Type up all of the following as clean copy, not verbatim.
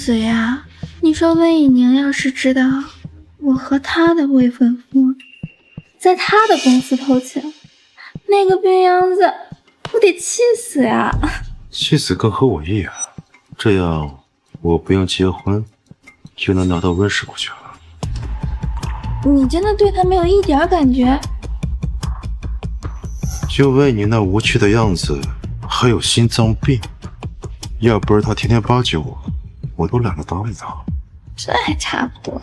随啊！你说温以宁要是知道我和他的未婚夫在他的公司偷情，那个病秧子不得气死呀！气死更合我意啊！这样我不用结婚，就能拿到温氏股权了。你真的对他没有一点感觉？就为你那无趣的样子，还有心脏病。要不是他天天巴结我，我都懒得搭理他。这还差不多。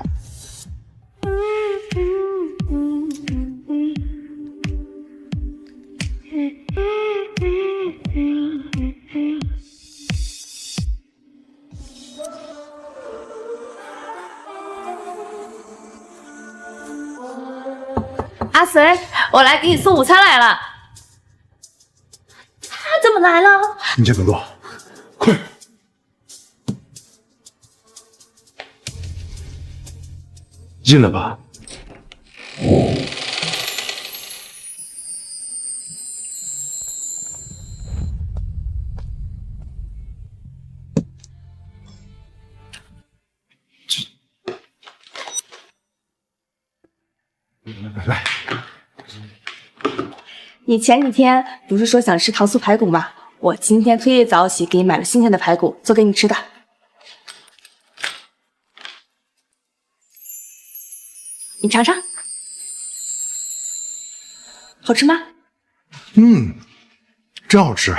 阿随，我来给你送午餐来了。他怎么来了？你先等等，快！进来吧。来，你前几天不是说想吃糖醋排骨吗？我今天特意早起给你买了新鲜的排骨，做给你吃的。你尝尝，好吃吗？真好吃。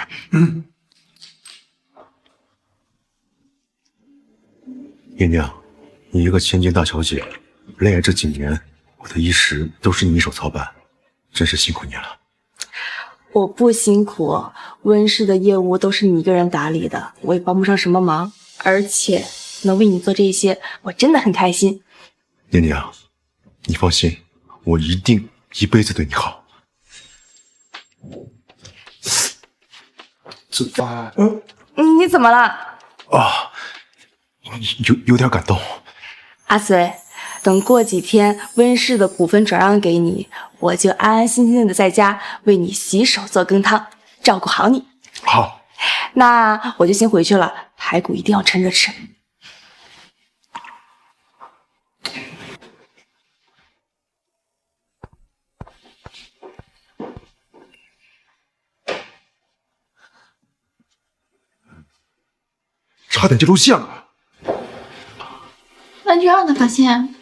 宁宁，你一个千金大小姐，恋爱这几年，我的衣食都是你一手操办，真是辛苦你了。我不辛苦，温氏的业务都是你一个人打理的，我也帮不上什么忙，而且能为你做这些，我真的很开心。宁宁，你放心，我一定一辈子对你好。你怎么了？啊，有点感动。阿随，等过几天温氏的股份转让给你，我就安安心心的在家为你洗手做羹汤，照顾好你。好，那我就先回去了，排骨一定要趁热吃。差点就露馅了。那就让他发现。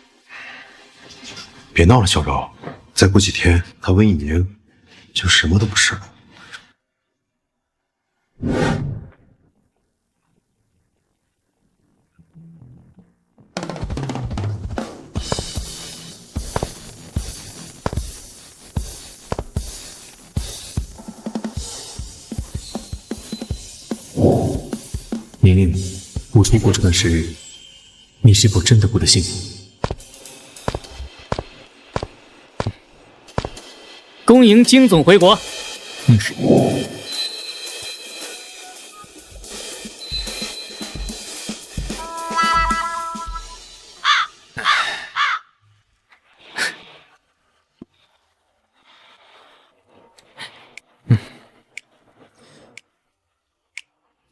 别闹了，小柔，再过几天他温以宁就什么都不是了。宁宁，我度过这段时日，你是否真的过得幸福？恭迎金总回国。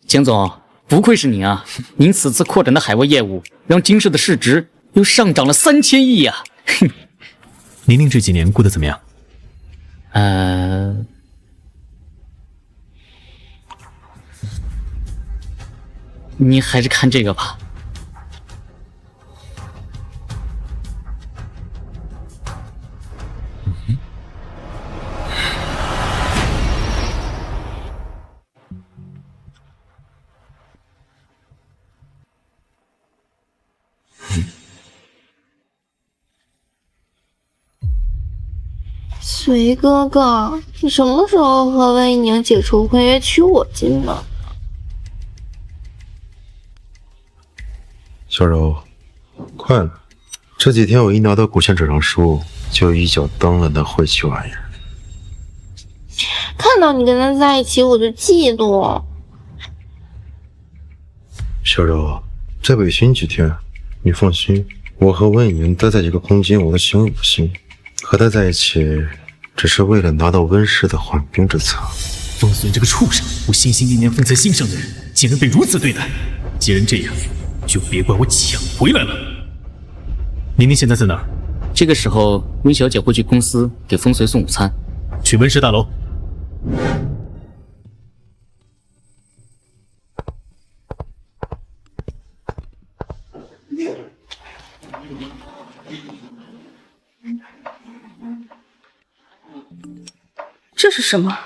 江总，不愧是您啊！您此次扩展的海外业务，让金氏的市值又上涨了3000亿啊！宁宁这几年过得怎么样？你还是看这个吧。随哥哥，你什么时候和温以宁解除婚约娶我进门？小柔，快了！这几天我一拿到股权转让书，就一脚蹬了那晦气玩意儿。看到你跟他在一起，我就嫉妒。小柔，再委屈你几天，你放心，我和温以宁待在一个空间，我的行为不行。和他在一起，只是为了拿到温氏的缓兵之策。封孙这个畜生，我心心念念放在心上的人，竟然被如此对待。既然这样，就别怪我抢回来了。宁宁现在在哪儿？这个时候，温小姐会去公司给风随送午餐。去温氏大楼。这是什么？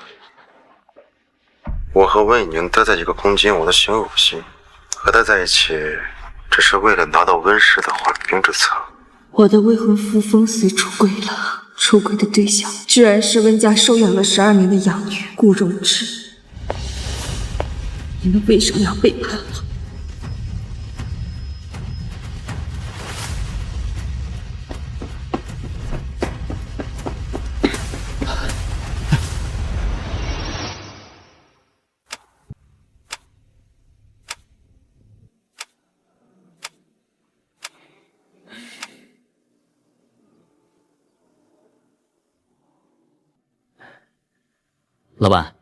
我和温以宁待在一个空间，我的行有不行。和他在一起，只是为了拿到温氏的缓兵之策。我的未婚夫风随出轨了，出轨的对象居然是温家收养了12年的养女顾荣之。你们为什么要背叛我？老板，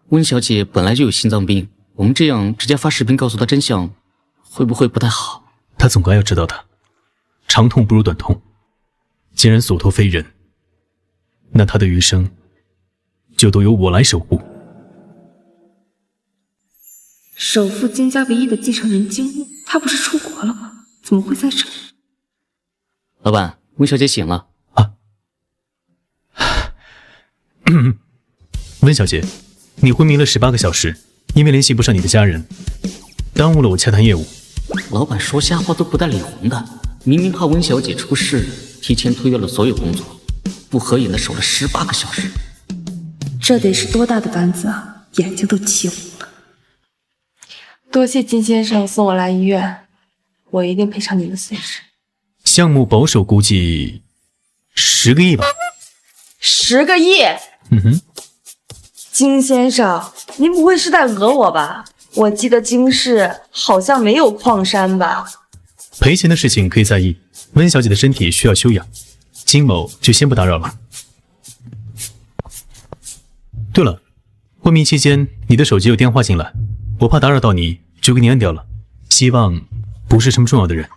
温小姐本来就有心脏病，我们这样直接发视频告诉她真相，会不会不太好？她总该要知道的，长痛不如短痛。既然所托非人，那她的余生就都由我来守护。首富金家唯一的继承人金木，他不是出国了吗？怎么会在这里？老板，温小姐醒了。温小姐，你昏迷了18个小时，因为联系不上你的家人，耽误了我洽谈业务。老板说瞎话都不带脸红的，明明怕温小姐出事，提前推约了所有工作，不合眼的守了18个小时。这得是多大的胆子啊！眼睛都气红了。多谢金先生送我来医院，我一定赔偿你的损失。项目保守估计10个亿吧。10个亿？金先生，您不会是在讹我吧？我记得金市好像没有矿山吧？赔钱的事情可以在意，温小姐的身体需要休养，金某就先不打扰了。对了，昏迷期间你的手机有电话进来，我怕打扰到你，就给你按掉了，希望不是什么重要的人。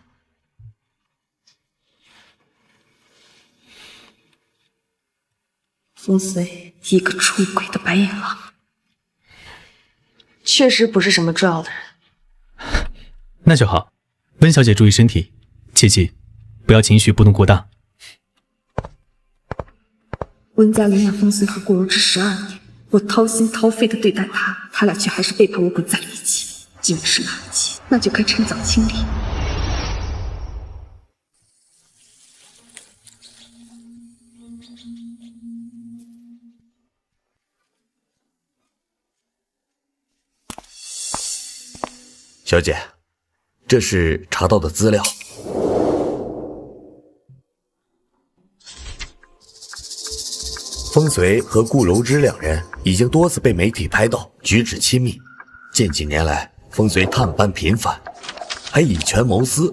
风随，一个出轨的白眼狼，确实不是什么重要的人。那就好，温小姐注意身体，切记不要情绪波动过大。温家领养风随和顾荣之12年，我掏心掏肺的对待他，他俩却还是背叛我滚在了一起。既然是垃圾，那就该趁早清理。小姐，这是查到的资料。风随和顾柔之两人已经多次被媒体拍到举止亲密，近几年来，风随探班频繁，还以权谋私。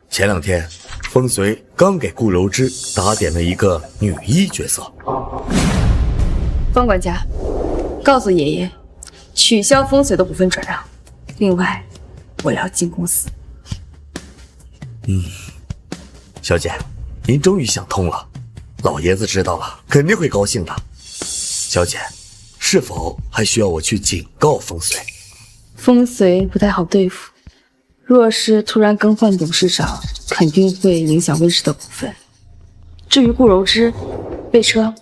前2天，风随刚给顾柔之打点了一个女一角色。方管家，告诉爷爷，取消风随的股份转让。另外，我要进公司。小姐，您终于想通了，老爷子知道了肯定会高兴的。小姐，是否还需要我去警告风随？风随不太好对付，若是突然更换董事长，肯定会影响温氏的股份。至于顾柔之，备车，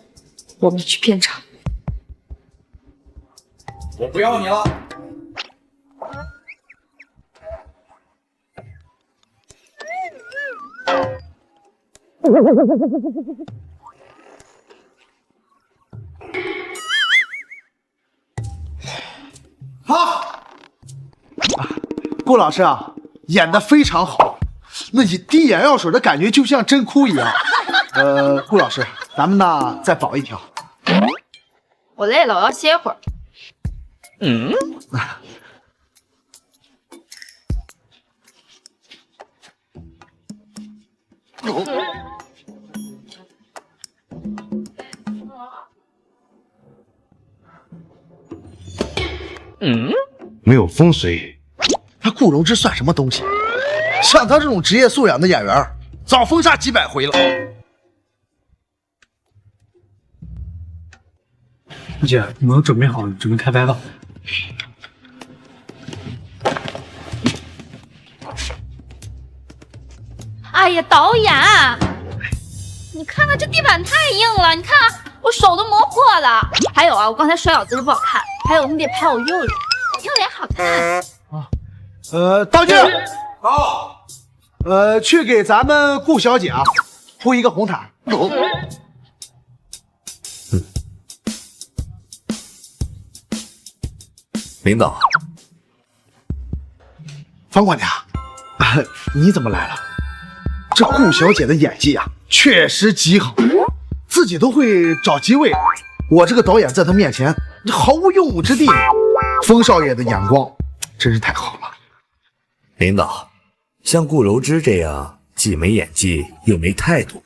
我们去片场。我不要你了。好，顾老师啊，演得非常好，那你滴眼药水的感觉就像真哭一样。顾老师，咱们呢再保一条。我累了，我要歇会儿。没有风随，他顾荣之算什么东西？像他这种职业素养的演员，早封杀几百回了。姐，你们都准备好了，准备开拍了。哎呀，导演，你看看这地板太硬了，你看我手都磨破了。还有啊，我刚才摔倒姿势不好看，还有你得拍我右脸，右脸好看。道具好。去给咱们顾小姐啊铺一个红毯。领导，方管家，你怎么来了？这顾小姐的演技啊，确实极好，自己都会找机位。我这个导演在她面前毫无用武之地。风少爷的眼光真是太好了。领导，像顾柔之这样既没演技又没态度，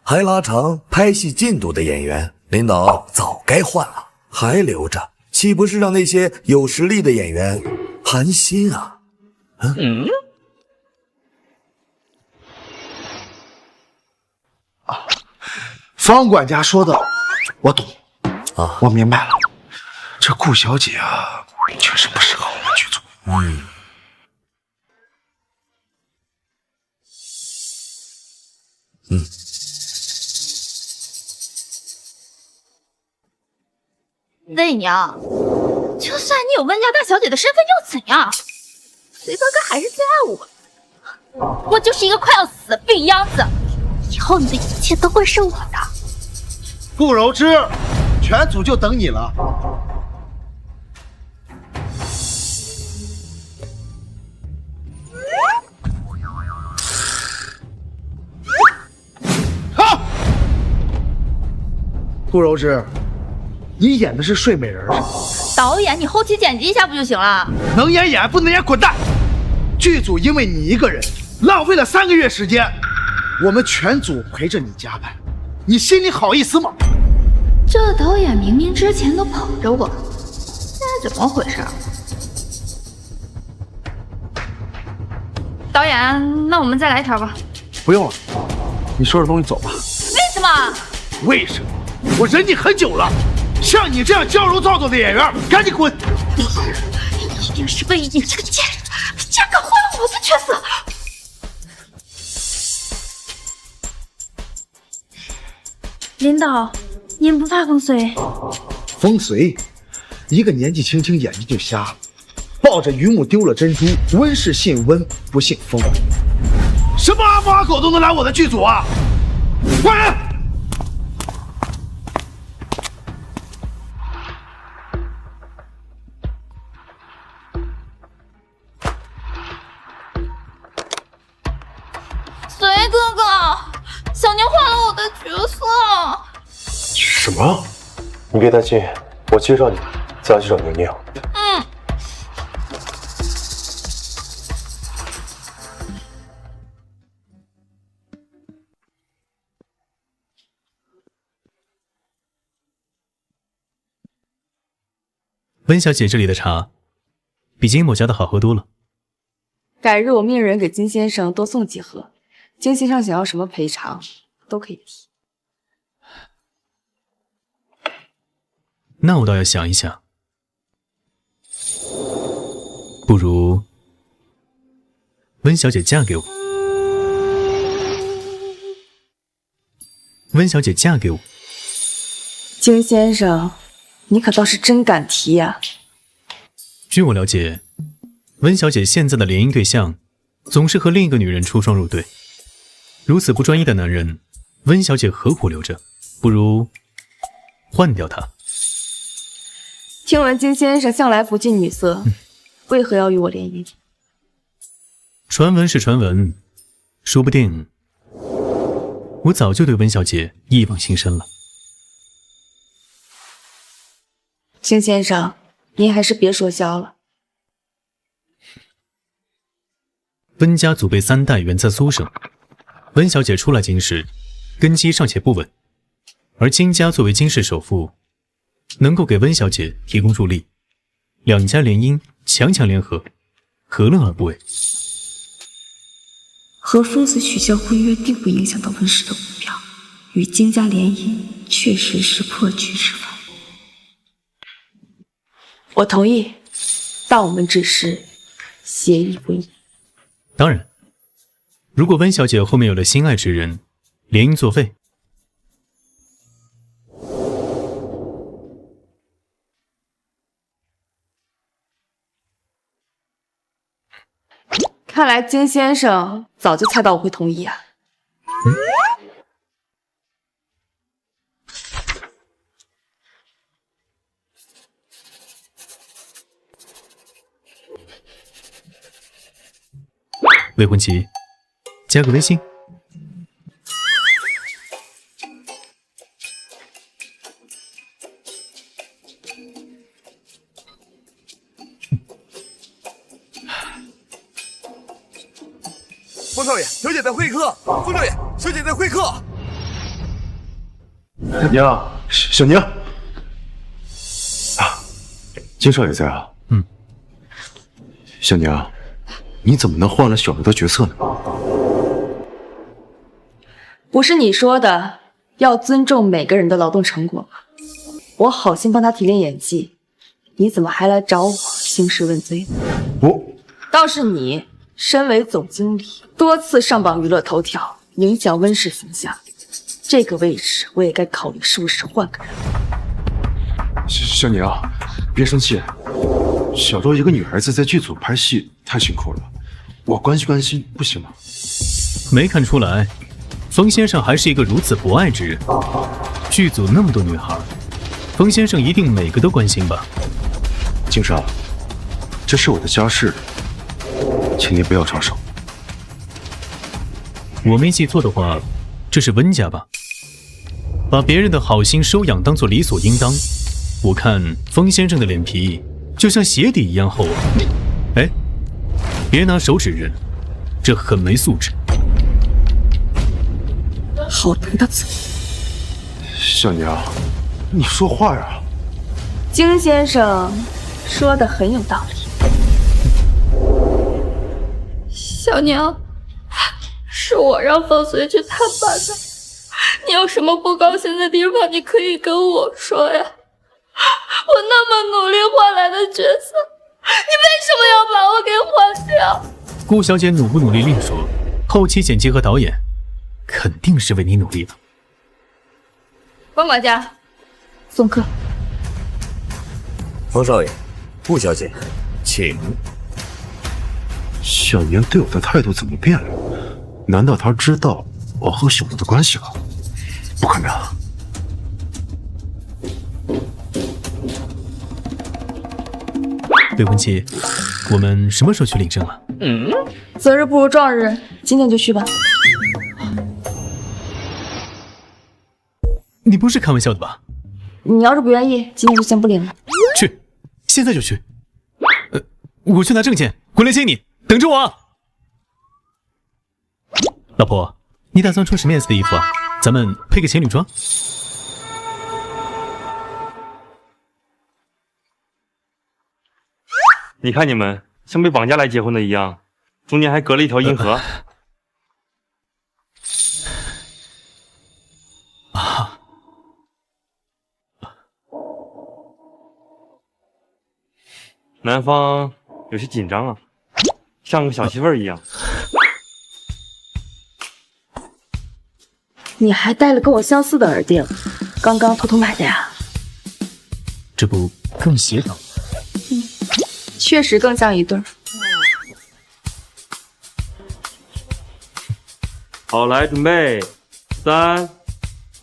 还拉长拍戏进度的演员，领导早该换了，还留着，岂不是让那些有实力的演员寒心啊？方管家说的我懂啊，我明白了。这顾小姐啊，确实不适合我们剧组。魏娘，就算你有温家大小姐的身份又怎样？隋哥哥还是最爱我。我就是一个快要死的病秧子，以后你的一切都会是我的。顾柔之，全组就等你了。好，顾柔之，你演的是睡美人。导演，你后期剪辑一下不就行了？能演演，不能演滚蛋！剧组因为你一个人浪费了3个月时间，我们全组陪着你加班，你心里好意思吗？这导演明明之前都捧着我，现在怎么回事？导演，那我们再来一条吧。不用了，你收拾东西走吧。为什么？为什么？我忍你很久了，像你这样娇柔造作的演员，赶紧滚！一定是魏颖这个贱人，竟然搞坏了我的角色。领导，您不怕风随？风随，一个年纪轻轻眼睛就瞎了，抱着榆木丢了珍珠，温是信温，不信风。什么阿猫阿狗都能来我的剧组啊！换人！随哥哥，小宁换了我的角色。什么？你别担心，我接上你，再去找宁宁。温小姐这里的茶，比金某家的好喝多了。改日我命人给金先生多送几盒，金先生想要什么赔偿都可以提。那我倒要想一想，不如温小姐嫁给我。温小姐嫁给我。金先生，你可倒是真敢提呀！据我了解，温小姐现在的联姻对象总是和另一个女人出双入对，如此不专一的男人，温小姐何苦留着？不如换掉他。听闻金先生向来不近女色，为何要与我联姻？传闻是传闻，说不定我早就对温小姐一往情深了。金先生，您还是别说笑了。温家祖辈3代原在苏省，温小姐初来金氏，根基尚且不稳，而金家作为金氏首富，能够给温小姐提供助力，两家联姻，强强联合，何乐而不为？和风随取消婚约并不影响到温氏的目标，与金家联姻确实是破局之法。我同意，但我们只是协议不议。当然，如果温小姐后面有了心爱之人，联姻作废。看来金先生早就猜到我会同意啊。未婚妻，加个微信。风少爷，小姐在会客。风少爷，小姐在会客。娘，小娘啊，金少爷在啊。小娘，你怎么能换了小柔的角色呢？不是你说的要尊重每个人的劳动成果吗？我好心帮他提炼演技，你怎么还来找我兴师问罪呢？倒是你，身为总经理，多次上榜娱乐头条，影响温氏形象，这个位置我也该考虑是不是换个人。小娘，别生气。小周一个女孩子在剧组拍戏太辛苦了，我关心关心不行吗？没看出来，风先生还是一个如此博爱之人。剧组那么多女孩，风先生一定每个都关心吧？金少，这是我的家事，请您不要插手。我没记错的话，这是温家吧？把别人的好心收养当作理所应当，我看风先生的脸皮就像鞋底一样厚啊！哎，别拿手指认，这很没素质。好毒的嘴！小娘，你说话呀！金先生说的很有道理。小娘，是我让风随去探班的。你有什么不高兴的地方，你可以跟我说呀。我那么努力换来的角色，你为什么要把我给换掉？顾小姐努不努力另说，后期剪辑和导演肯定是为你努力了。关管家，送客。风少爷，顾小姐，请。小年对我的态度怎么变了？难道他知道我和小柔的关系了？不可能！未婚妻，我们什么时候去领证啊？择日不如撞日，今天就去吧。你不是开玩笑的吧？你要是不愿意，今天就先不领了。去，现在就去。我去拿证件，回来接你，等着我啊！老婆，你打算穿什么颜色的衣服啊？咱们配个情侣装。你看你们像被绑架来结婚的一样，中间还隔了一条银河。男方有些紧张啊，像个小媳妇儿一样。你还戴了跟我相似的耳钉，刚刚偷偷买的呀？这不更协调？确实更像一对儿。好，来准备，3、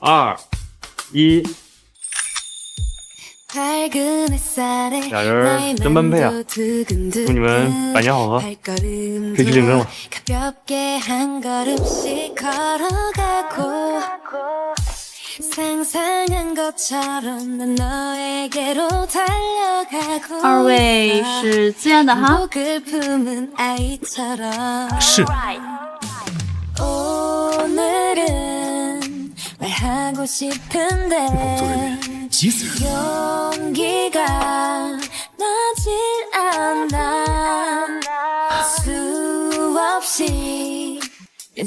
2、1。俩人真般配啊！祝你们百年好合，可以去领证了。二位是自愿的哈？是。急死人！你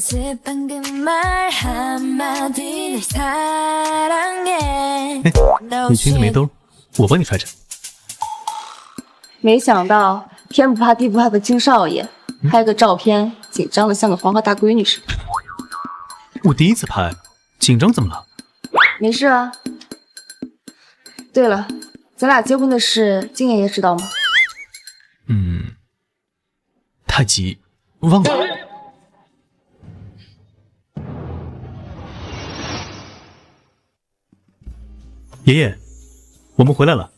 裙子没兜，我帮你揣着。没想到天不怕地不怕的金少爷，拍个照片紧张的像个黄花大闺女似的。我第一次拍，紧张怎么了？没事啊。对了，咱俩结婚的事，金爷爷知道吗？太急，忘了。爷爷，我们回来了。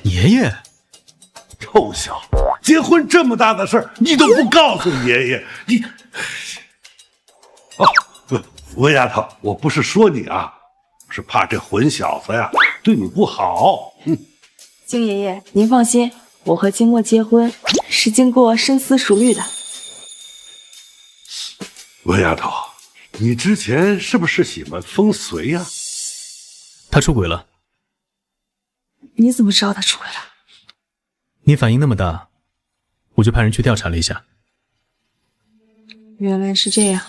爷爷，臭小子，结婚这么大的事儿，你都不告诉爷爷，你……哦，文丫头，我不是说你啊，是怕这混小子呀对你不好。金爷爷，您放心，我和金墨结婚是经过深思熟虑的。文丫头，你之前是不是喜欢风随呀？他出轨了。你怎么知道他出轨了？你反应那么大，我就派人去调查了一下。原来是这样。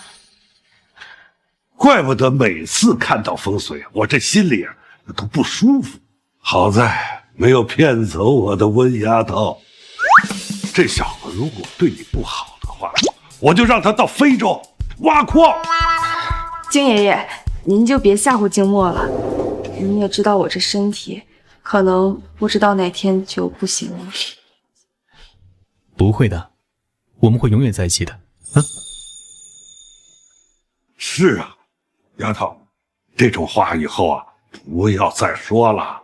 怪不得每次看到风随，我这心里啊都不舒服。好在没有骗走我的温丫头。这小子如果对你不好的话，我就让他到非洲挖矿。金爷爷，您就别吓唬静默了。您也知道我这身体，可能不知道哪天就不行了。不会的，我们会永远在一起的。是啊，丫头，这种话以后啊不要再说了。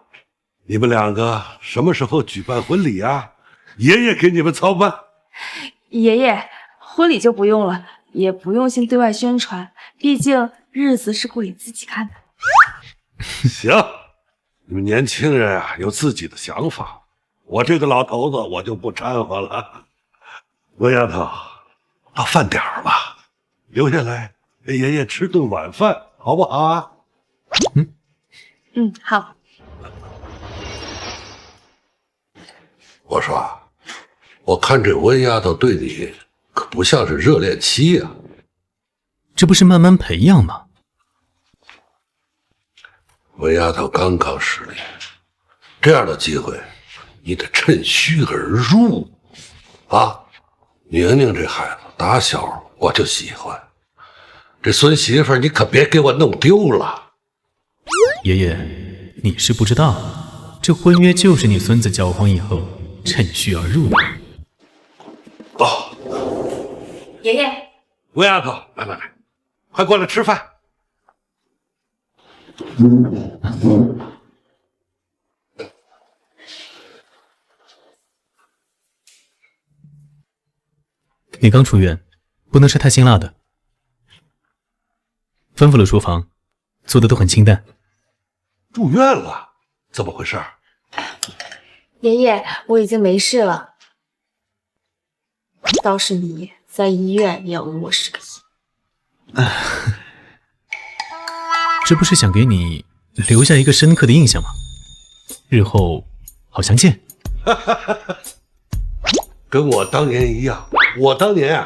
你们两个什么时候举办婚礼啊？爷爷给你们操办。爷爷，婚礼就不用了，也不用先对外宣传，毕竟日子是过给自己看的。行，你们年轻人啊有自己的想法，我这个老头子我就不掺和了。温丫头，到饭点了，留下来给爷爷吃顿晚饭，好不好啊？好。我说，我看这温丫头对你可不像是热恋期呀。这不是慢慢培养吗？温丫头刚刚失恋，这样的机会你得趁虚而入啊！宁宁这孩子打小我就喜欢，这孙媳妇你可别给我弄丢了。爷爷，你是不知道，这婚约就是你孙子搅黄以后趁虚而入的。爷爷，温丫头，来，快过来吃饭。你刚出院，不能吃太辛辣的。吩咐了厨房，做的都很清淡。住院了？怎么回事？爷爷，我已经没事了。倒是你在医院也要讹我10个亿。这不是想给你留下一个深刻的印象吗？日后好相见。跟我当年一样，我当年啊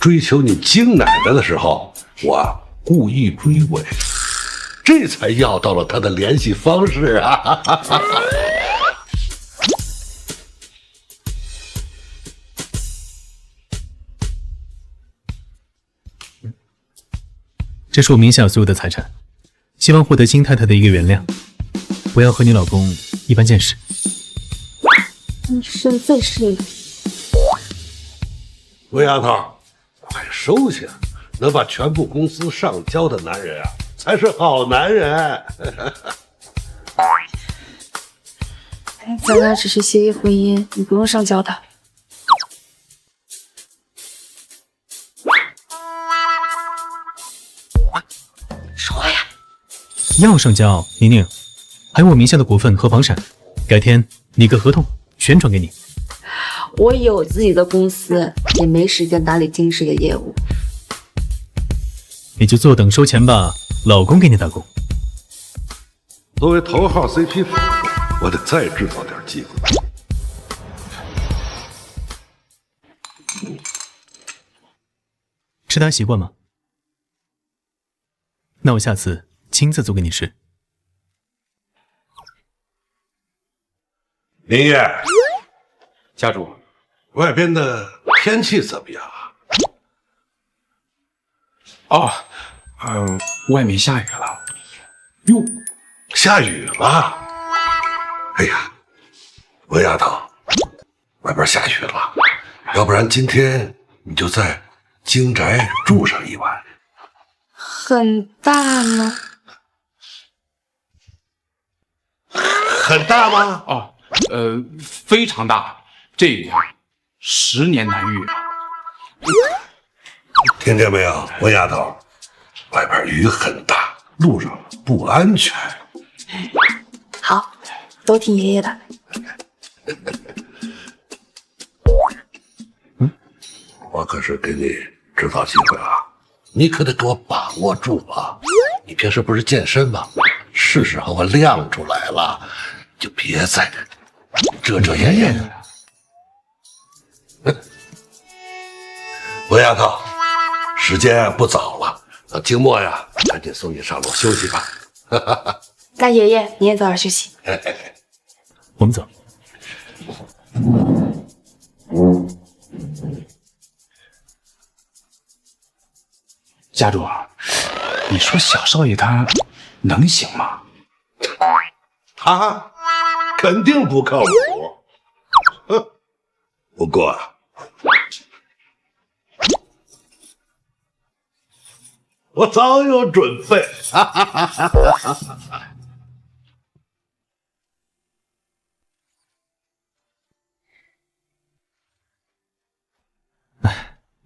追求你金奶奶的时候，我故意追尾，这才要到了她的联系方式啊。这是我名下所有的财产，希望获得金太太的一个原谅，不要和你老公一般见识。你身份是？温丫头，快收下！能把全部公司上交的男人啊，才是好男人。咱俩只是协议婚姻，你不用上交的。说呀！要上交，宁宁，还有我名下的股份和房产，改天拟个合同，全转给你。我有自己的公司，也没时间打理金氏的业务。你就坐等收钱吧，老公给你打工。作为头号 CP 粉，我得再制造点机会。吃它习惯吗？那我下次亲自做给你吃。林业，家主，外边的天气怎么样啊？哦，外面下雨了。哟，下雨了！哎呀，文丫头，外边下雨了，要不然今天你就在京宅住上一晚。很大吗？很大吗？哦，非常大，这10年难遇啊！听见没有，文丫头，外边雨很大，路上不安全。好，都听爷爷的。我可是给你制造机会了，你可得给我把握住啊！你平时不是健身吗？是时候我亮出来了，就别再遮遮掩掩的。文丫头，时间不早了，静默呀，赶紧送你上楼休息吧。那爷爷你也早点休息。我们走。家主，你说小少爷他能行吗？他肯定不靠谱。哼，不过啊，我早有准备。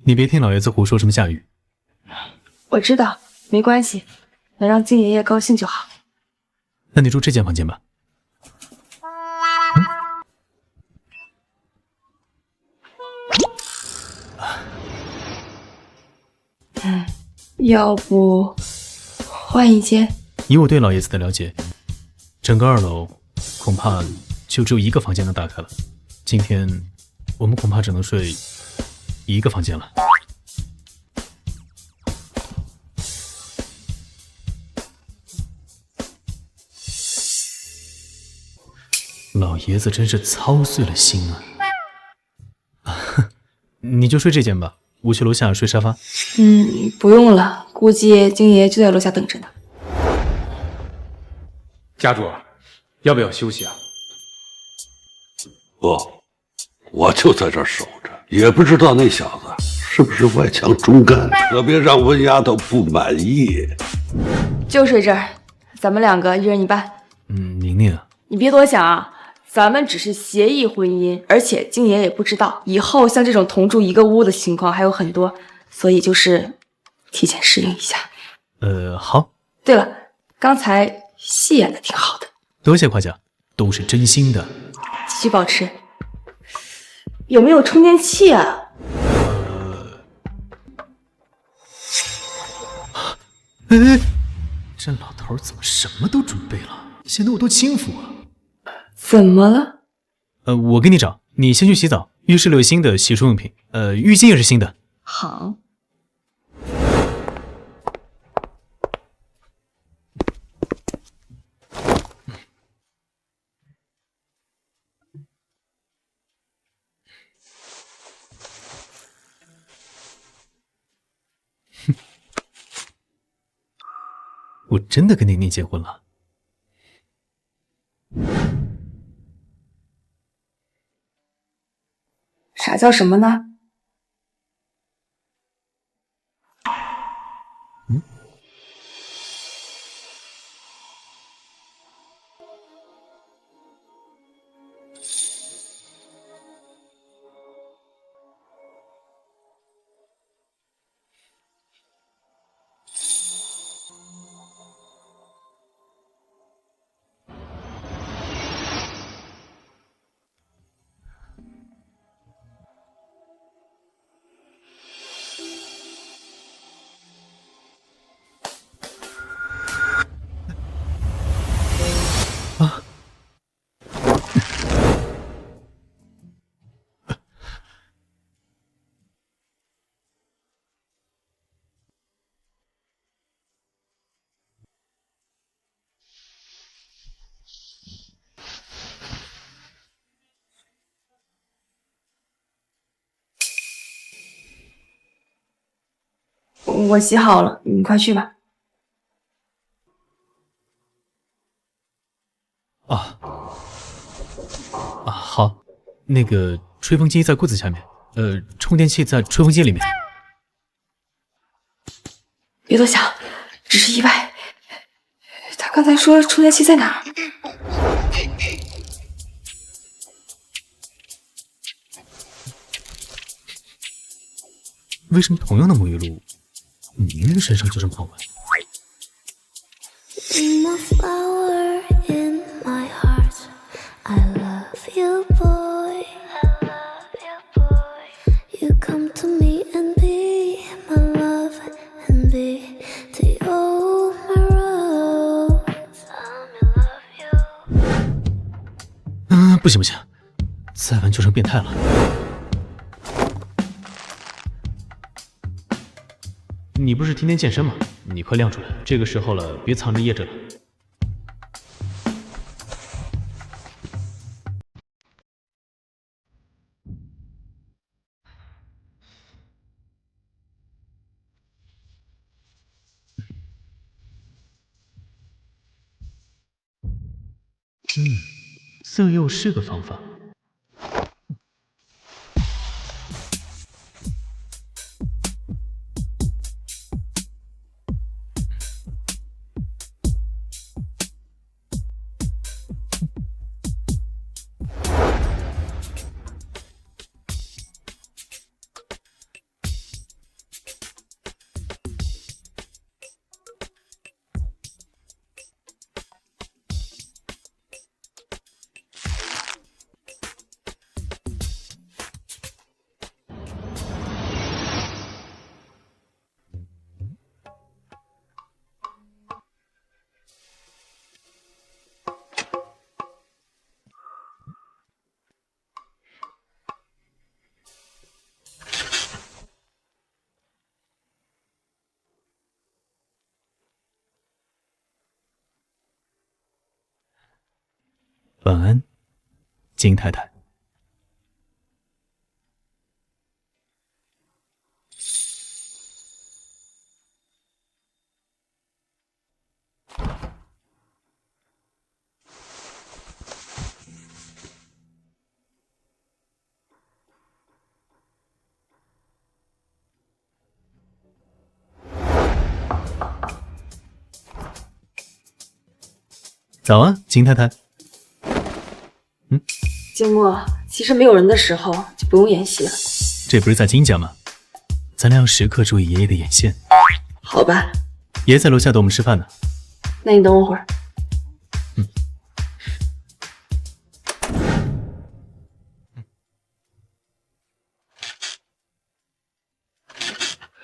你别听老爷子胡说什么下雨。我知道，没关系，能让金爷爷高兴就好。那你住这间房间吧。要不换一间？以我对老爷子的了解，整个2楼恐怕就只有1个房间能打开了。今天我们恐怕只能睡1个房间了。老爷子真是操碎了心啊！你就睡这间吧，我去楼下睡沙发。不用了，估计金爷爷就在楼下等着呢。家主，要不要休息啊？不，我就在这儿守着，也不知道那小子是不是外强中干，可别让温丫头不满意。就睡这儿，咱们2个1人1半。宁宁啊，你别多想啊，咱们只是协议婚姻，而且金爷也不知道，以后像这种同住一个屋的情况还有很多，所以就是提前适应一下。好。对了，刚才戏演的挺好的，多谢夸奖，都是真心的。继续保持。有没有充电器啊？这老头怎么什么都准备了，显得我多轻浮啊！怎么了？我给你找，你先去洗澡。浴室里有新的洗漱用品，浴巾也是新的。好。我真的跟宁宁结婚了。啥叫什么呢？我洗好了，你快去吧。好，那个吹风机在柜子下面，充电器在吹风机里面。别多想，只是意外。他刚才说充电器在哪儿？为什么同样的沐浴露，明明身上就这么好闻？不行不行，再闻就成变态了。你不是天天健身吗？你快亮出来，这个时候了，别藏着掖着了。色诱是个方法。晚安，金太太。早啊，金太太。静默，其实没有人的时候就不用演戏了。这不是在金家吗？咱俩要时刻注意爷爷的眼线。好吧。爷在楼下等我们吃饭呢。那你等我会儿。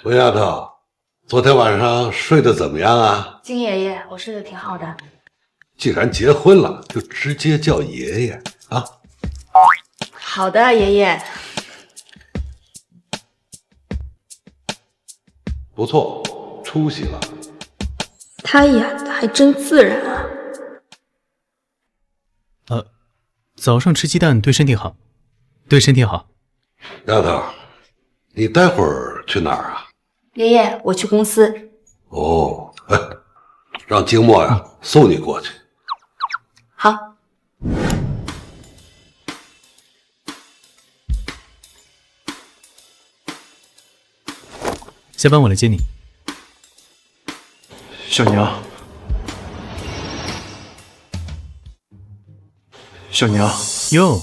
温丫头，昨天晚上睡得怎么样啊？金爷爷，我睡得挺好的。既然结婚了，就直接叫爷爷啊。好的，爷爷。不错，出息了。他演的还真自然啊。早上吃鸡蛋对身体好，对身体好。丫头，你待会儿去哪儿啊？爷爷，我去公司。哦，让静默呀送你过去。好。下班我来接你。小娘，小娘，哟，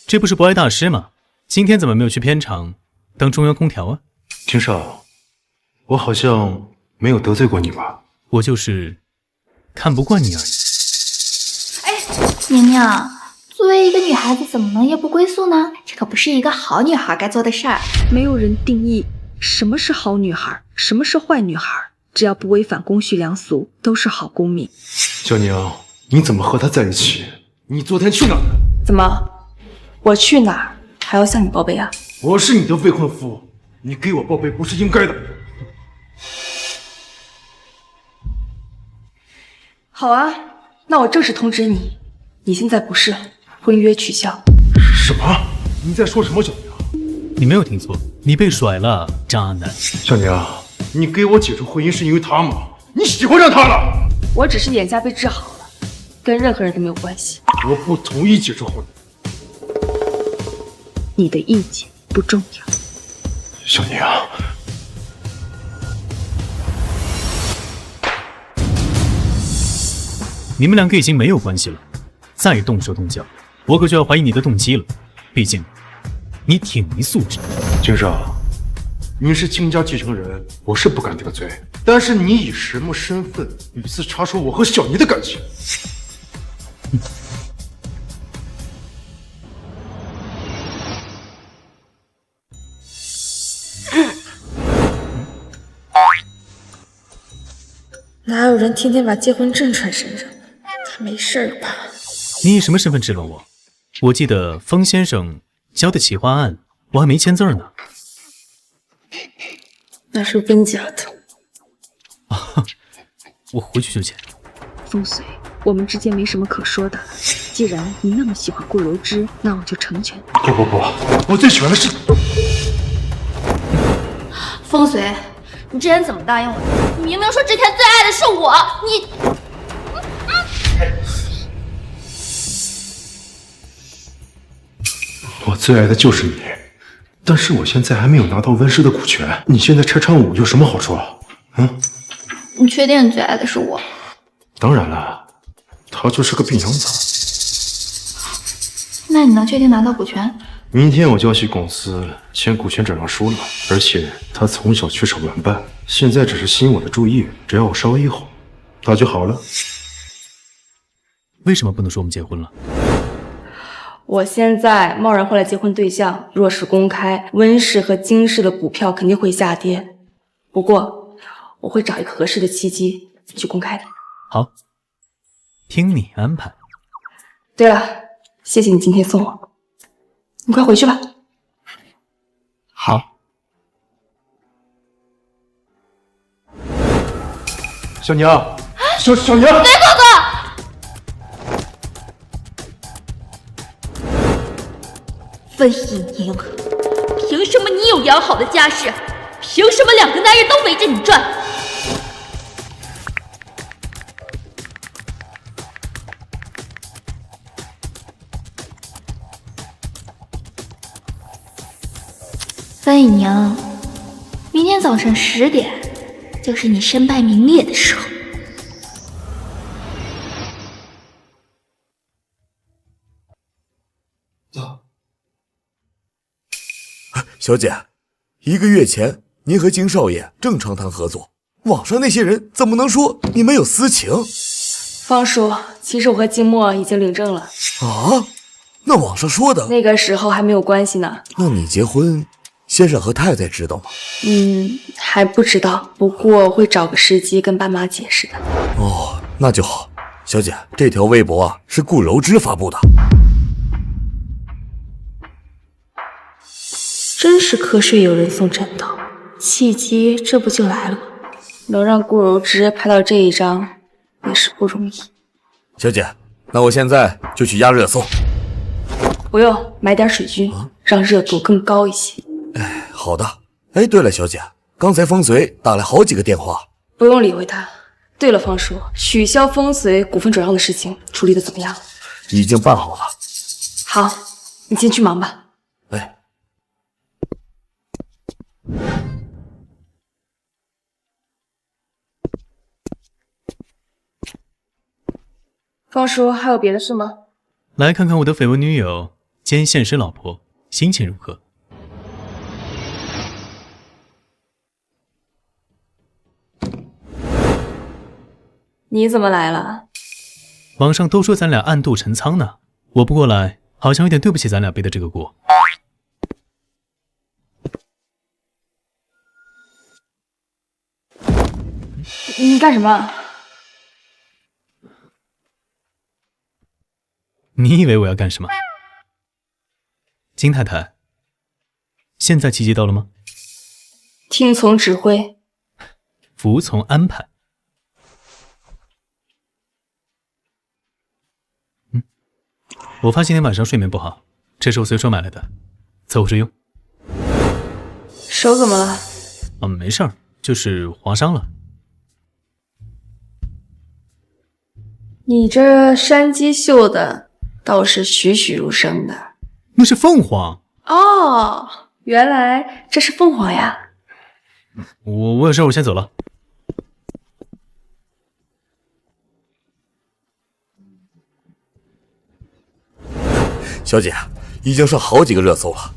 这不是博爱大师吗？今天怎么没有去片场当中央空调啊？金少，我好像没有得罪过你吧？我就是看不惯你而已。娘娘，作为一个女孩子，怎么能夜不归宿呢？这可不是一个好女孩该做的事儿。没有人定义什么是好女孩，什么是坏女孩，只要不违反公序良俗，都是好公民。小娘，你怎么和他在一起？你昨天去哪儿？怎么，我去哪儿还要向你报备啊？我是你的未婚夫，你给我报备不是应该的。好啊，那我正式通知你，你现在不是，婚约取消。什么？你在说什么，小娘？你没有听错，你被甩了，渣男。小娘，你给我解除婚姻是因为他吗？你喜欢上他了？我只是眼下被治好了，跟任何人都没有关系。我不同意解除婚姻。你的意见不重要。小宁，你们两个已经没有关系了，再动手动脚，我可就要怀疑你的动机了。毕竟，你挺没素质。金少，你是金家继承人，我是不敢得罪，但是你以什么身份屡次插手我和小妮的感情？哪有人天天把结婚证穿身上？他没事吧？你以什么身份质问我？我记得风先生交的企划案，我还没签字呢。那是温家的。啊，我回去就签。风随，我们之间没什么可说的。既然你那么喜欢顾柔之，那我就成全你。不，我最喜欢的是风随，你之前怎么答应我的？你明明说之前最爱的是我，你……我最爱的就是你，但是我现在还没有拿到温氏的股权，你现在拆穿我有什么好处？你确定你最爱的是我？当然了，他就是个病秧子。那你能确定拿到股权？明天我就要去公司签股权转让书了，而且他从小缺少玩伴，现在只是吸引我的注意，只要我稍微一哄，他就好了。为什么不能说我们结婚了？我现在贸然换了结婚对象，若是公开，温氏和金氏的股票肯定会下跌。不过，我会找一个合适的契机去公开的。好，听你安排。对了，谢谢你今天送我，你快回去吧。好。小宁，小宁，雷哥哥。温以宁，凭什么你有良好的家世？凭什么两个男人都围着你转？温以宁，明天早上10点，就是你身败名裂的时候。小姐，1个月前您和金少爷正常谈合作，网上那些人怎么能说你们有私情？方叔，其实我和金墨已经领证了。啊？那网上说的那个时候还没有关系呢。那你结婚，先生和太太知道吗？还不知道，不过我会找个时机跟爸妈解释的。哦，那就好。小姐，这条微博是顾柔之发布的。真是瞌睡有人送枕头，契机这不就来了吗？能让顾柔之拍到这一张也是不容易。小姐，那我现在就去压热搜。不用，买点水军，让热度更高一些。好的。哎，对了，小姐，刚才风随打来好几个电话。不用理会他。对了，方叔，取消风随股份转让的事情处理的怎么样？已经办好了。好，你先去忙吧。哎。方叔，还有别的事吗？来看看我的绯闻女友兼现实老婆心情如何？你怎么来了？网上都说咱俩暗度陈仓呢，我不过来，好像有点对不起咱俩背的这个锅。你干什么？你以为我要干什么？金太太，现在契机到了吗？听从指挥，服从安排。我发现今天晚上睡眠不好，这是我随手买来的，凑合着用。手怎么了？没事儿，就是划伤了。你这山鸡绣的倒是栩栩如生的。那是凤凰哦，原来这是凤凰呀。我有事，我先走了。小姐，已经上好几个热搜了，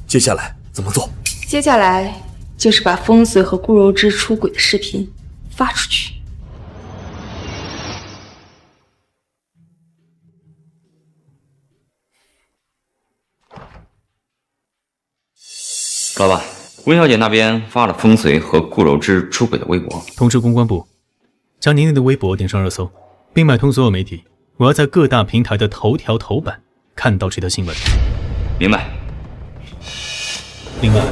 接下来怎么做？接下来就是把风随和顾柔之出轨的视频发出去。老板，温小姐那边发了风随和顾柔之出轨的微博，通知公关部，将宁宁的微博点上热搜，并买通所有媒体。我要在各大平台的头条头版看到这条新闻。明白。另外，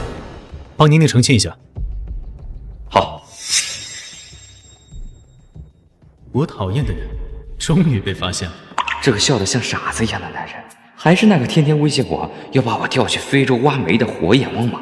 帮宁宁澄清一下。好。我讨厌的人终于被发现了。这个笑得像傻子一样的男人，还是那个天天威胁我要把我调去非洲挖煤的火眼汪吗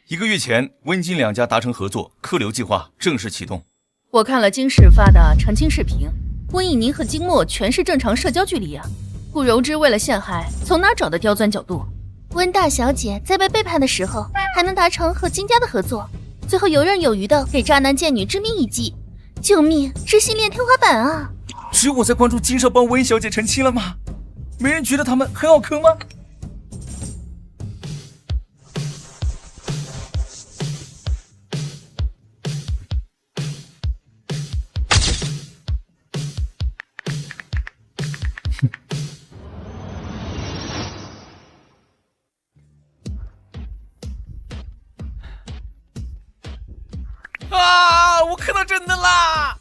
？1个月前，温金两家达成合作，客流计划正式启动。我看了金氏发的澄清视频，温以宁和金墨全是正常社交距离啊。顾柔之为了陷害，从哪找的刁钻角度？温大小姐在被背叛的时候，还能达成和金家的合作，最后游刃有余的给渣男贱女致命一击。救命，知性恋天花板啊！只有我在关注金少帮温小姐澄清了吗？没人觉得他们很好坑吗？啊！我看到真的啦！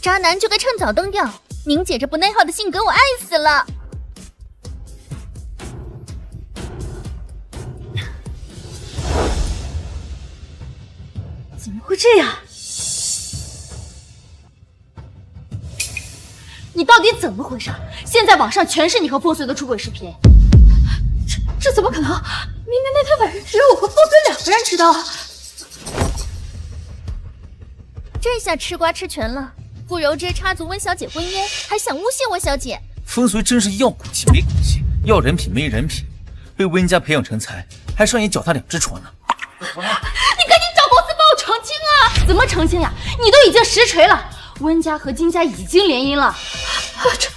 渣男就该趁早蹬掉，宁姐这不内耗的性格我爱死了。怎么会这样？你到底怎么回事？现在网上全是你和风随的出轨视频，这怎么可能？明明那天晚上只有我和风随2个人知道啊！这下吃瓜吃全了。顾柔之插足温小姐婚约，还想诬陷温小姐。风随真是要骨气没骨气，要人品没人品，被温家培养成才，还上演脚踏2只船呢。你赶紧找公司帮我澄清啊！怎么澄清呀？你都已经实锤了，温家和金家已经联姻了。这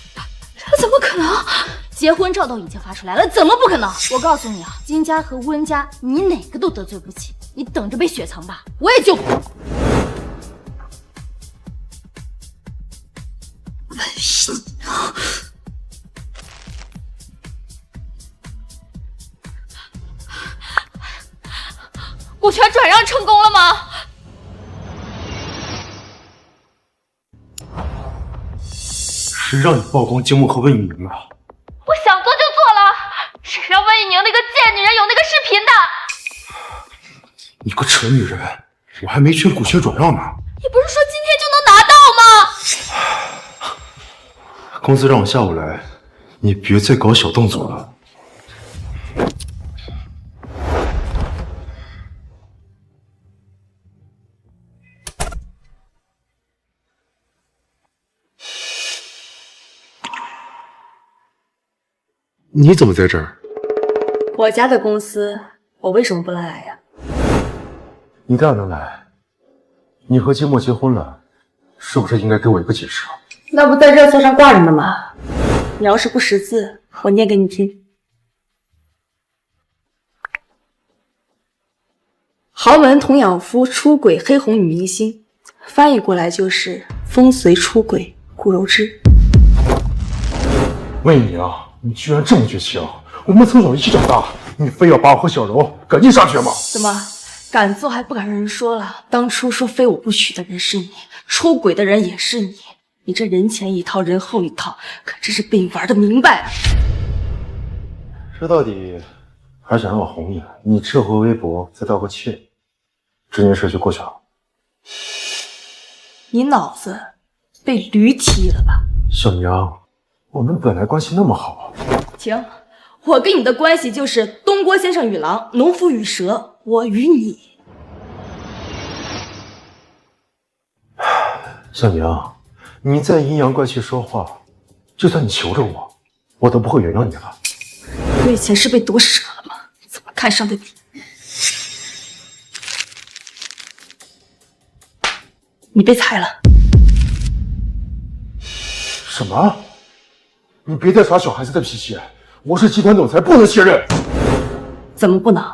怎么可能？结婚照都已经发出来了，怎么不可能？我告诉你啊，金家和温家，你哪个都得罪不起，你等着被雪藏吧，我也救不了。股权转让成功了吗？谁让你曝光金木和温以宁了？我想做就做了，谁让温以宁那个贱女人有那个视频的？你个蠢女人，我还没劝股权转让呢。你不是说今天就能拿到吗？公司让我下午来，你别再搞小动作了。你怎么在这儿？我家的公司，我为什么不能来呀？你当然能来。你和金墨结婚了，是不是应该给我一个解释啊？那不在热搜上挂着呢吗？你要是不识字，我念给你听。豪门童养夫出轨黑红女明星，翻译过来就是风随出轨顾柔之。魏宁，你居然这么绝情！我们从小一起长大，你非要把我和小柔赶尽杀绝吗？怎么敢做还不敢让人说了？当初说非我不娶的人是你，出轨的人也是你，你这人前一套人后一套，可真是被你玩的明白了。说到底还想让我哄你，你撤回微博再道个歉，这件事就过去了。你脑子被驴踢了吧？小娘，我们本来关系那么好。停！我跟你的关系就是东郭先生与狼，农夫与蛇，我与你。小娘，你再阴阳怪气说话，就算你求着我，我都不会原谅你了。我以前是被毒蛇了吗？怎么看上的你？你被裁了。什么？你别再耍小孩子的脾气！我是集团总裁，不能卸任。怎么不能？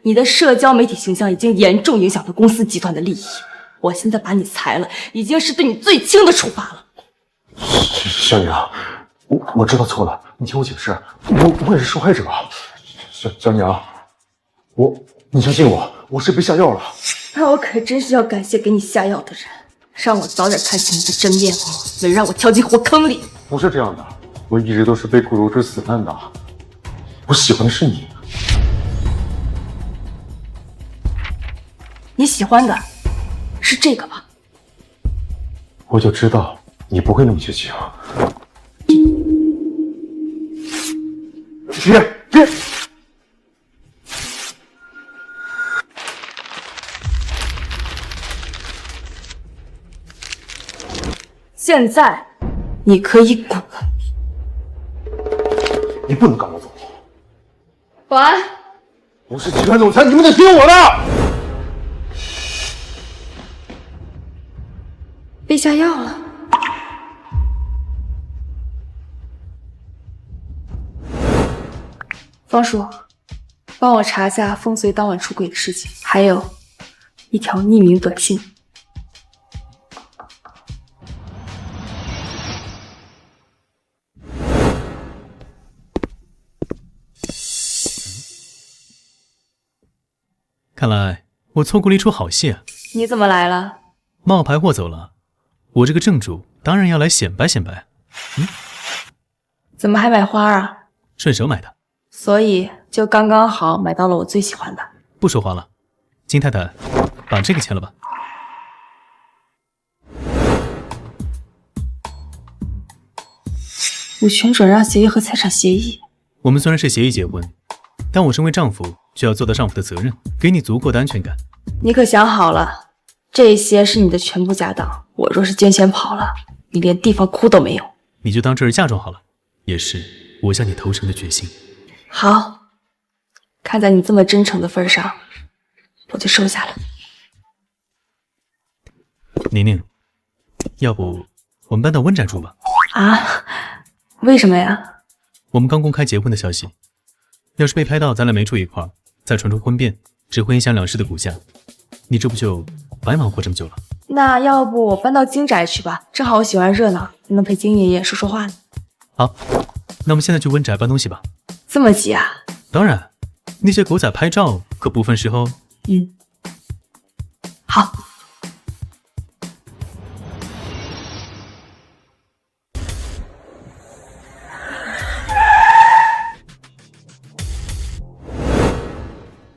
你的社交媒体形象已经严重影响了公司集团的利益。我现在把你裁了，已经是对你最轻的处罚了。小娘，我知道错了，你听我解释，我也是受害者。小娘，你相信我，我是被下药了。那我可真是要感谢给你下药的人，让我早点看清你的真面目，没让我跳进火坑里。不是这样的，我一直都是被顾如之死难的，我喜欢的是你。你喜欢的是这个吧？我就知道你不会那么绝情。别！现在你可以滚。你不能赶我走。保安，我是集团总裁，你们得听我的。被下药了。方叔，帮我查下风随当晚出轨的事情，还有一条匿名短信。看来我错过了一出好戏啊！你怎么来了？冒牌货走了，我这个正主当然要来显摆显摆。怎么还买花啊？顺手买的，所以就刚刚好买到了我最喜欢的。不说话了，金太太，把这个签了吧。股权转让协议和财产协议。我们虽然是协议结婚，但我身为丈夫就要做到丈夫的责任，给你足够的安全感。你可想好了，这些是你的全部家当。我若是捐钱跑了，你连地方哭都没有。你就当这是嫁妆好了，也是我向你投诚的决心。好，看在你这么真诚的份上，我就收下了。宁宁，要不我们搬到温宅住吧？啊？为什么呀？我们刚公开结婚的消息，要是被拍到咱俩没住一块儿，再传出婚变，只会影响两世的骨架。你这不就白忙活这么久了？那要不我搬到金宅去吧，正好我喜欢热闹，能陪金爷爷说说话呢。好，那我们现在去温宅搬东西吧。这么急啊？当然，那些狗仔拍照可不分时候。好。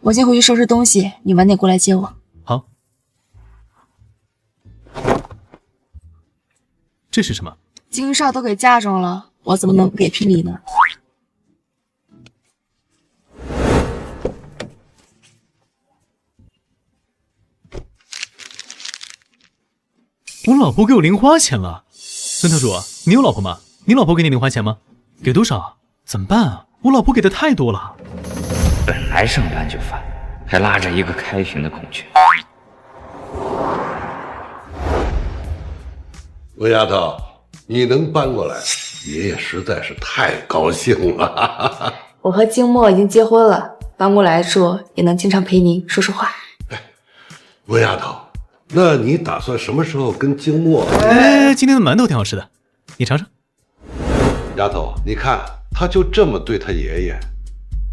我先回去收拾东西，你晚点过来接我。好。这是什么？金少都给嫁妆了，我怎么能不给聘礼呢？我老婆给我零花钱了。孙特主，你有老婆吗？你老婆给你零花钱吗？给多少？怎么办啊？我老婆给的太多了。本来上班就烦，还拉着一个开屏的孔雀。温丫头，你能搬过来，爷爷实在是太高兴了。我和静默已经结婚了，搬过来住也能经常陪您说说话。温丫头，那你打算什么时候跟静默？今天的馒头挺好吃的，你尝尝。丫头，你看他就这么对他爷爷。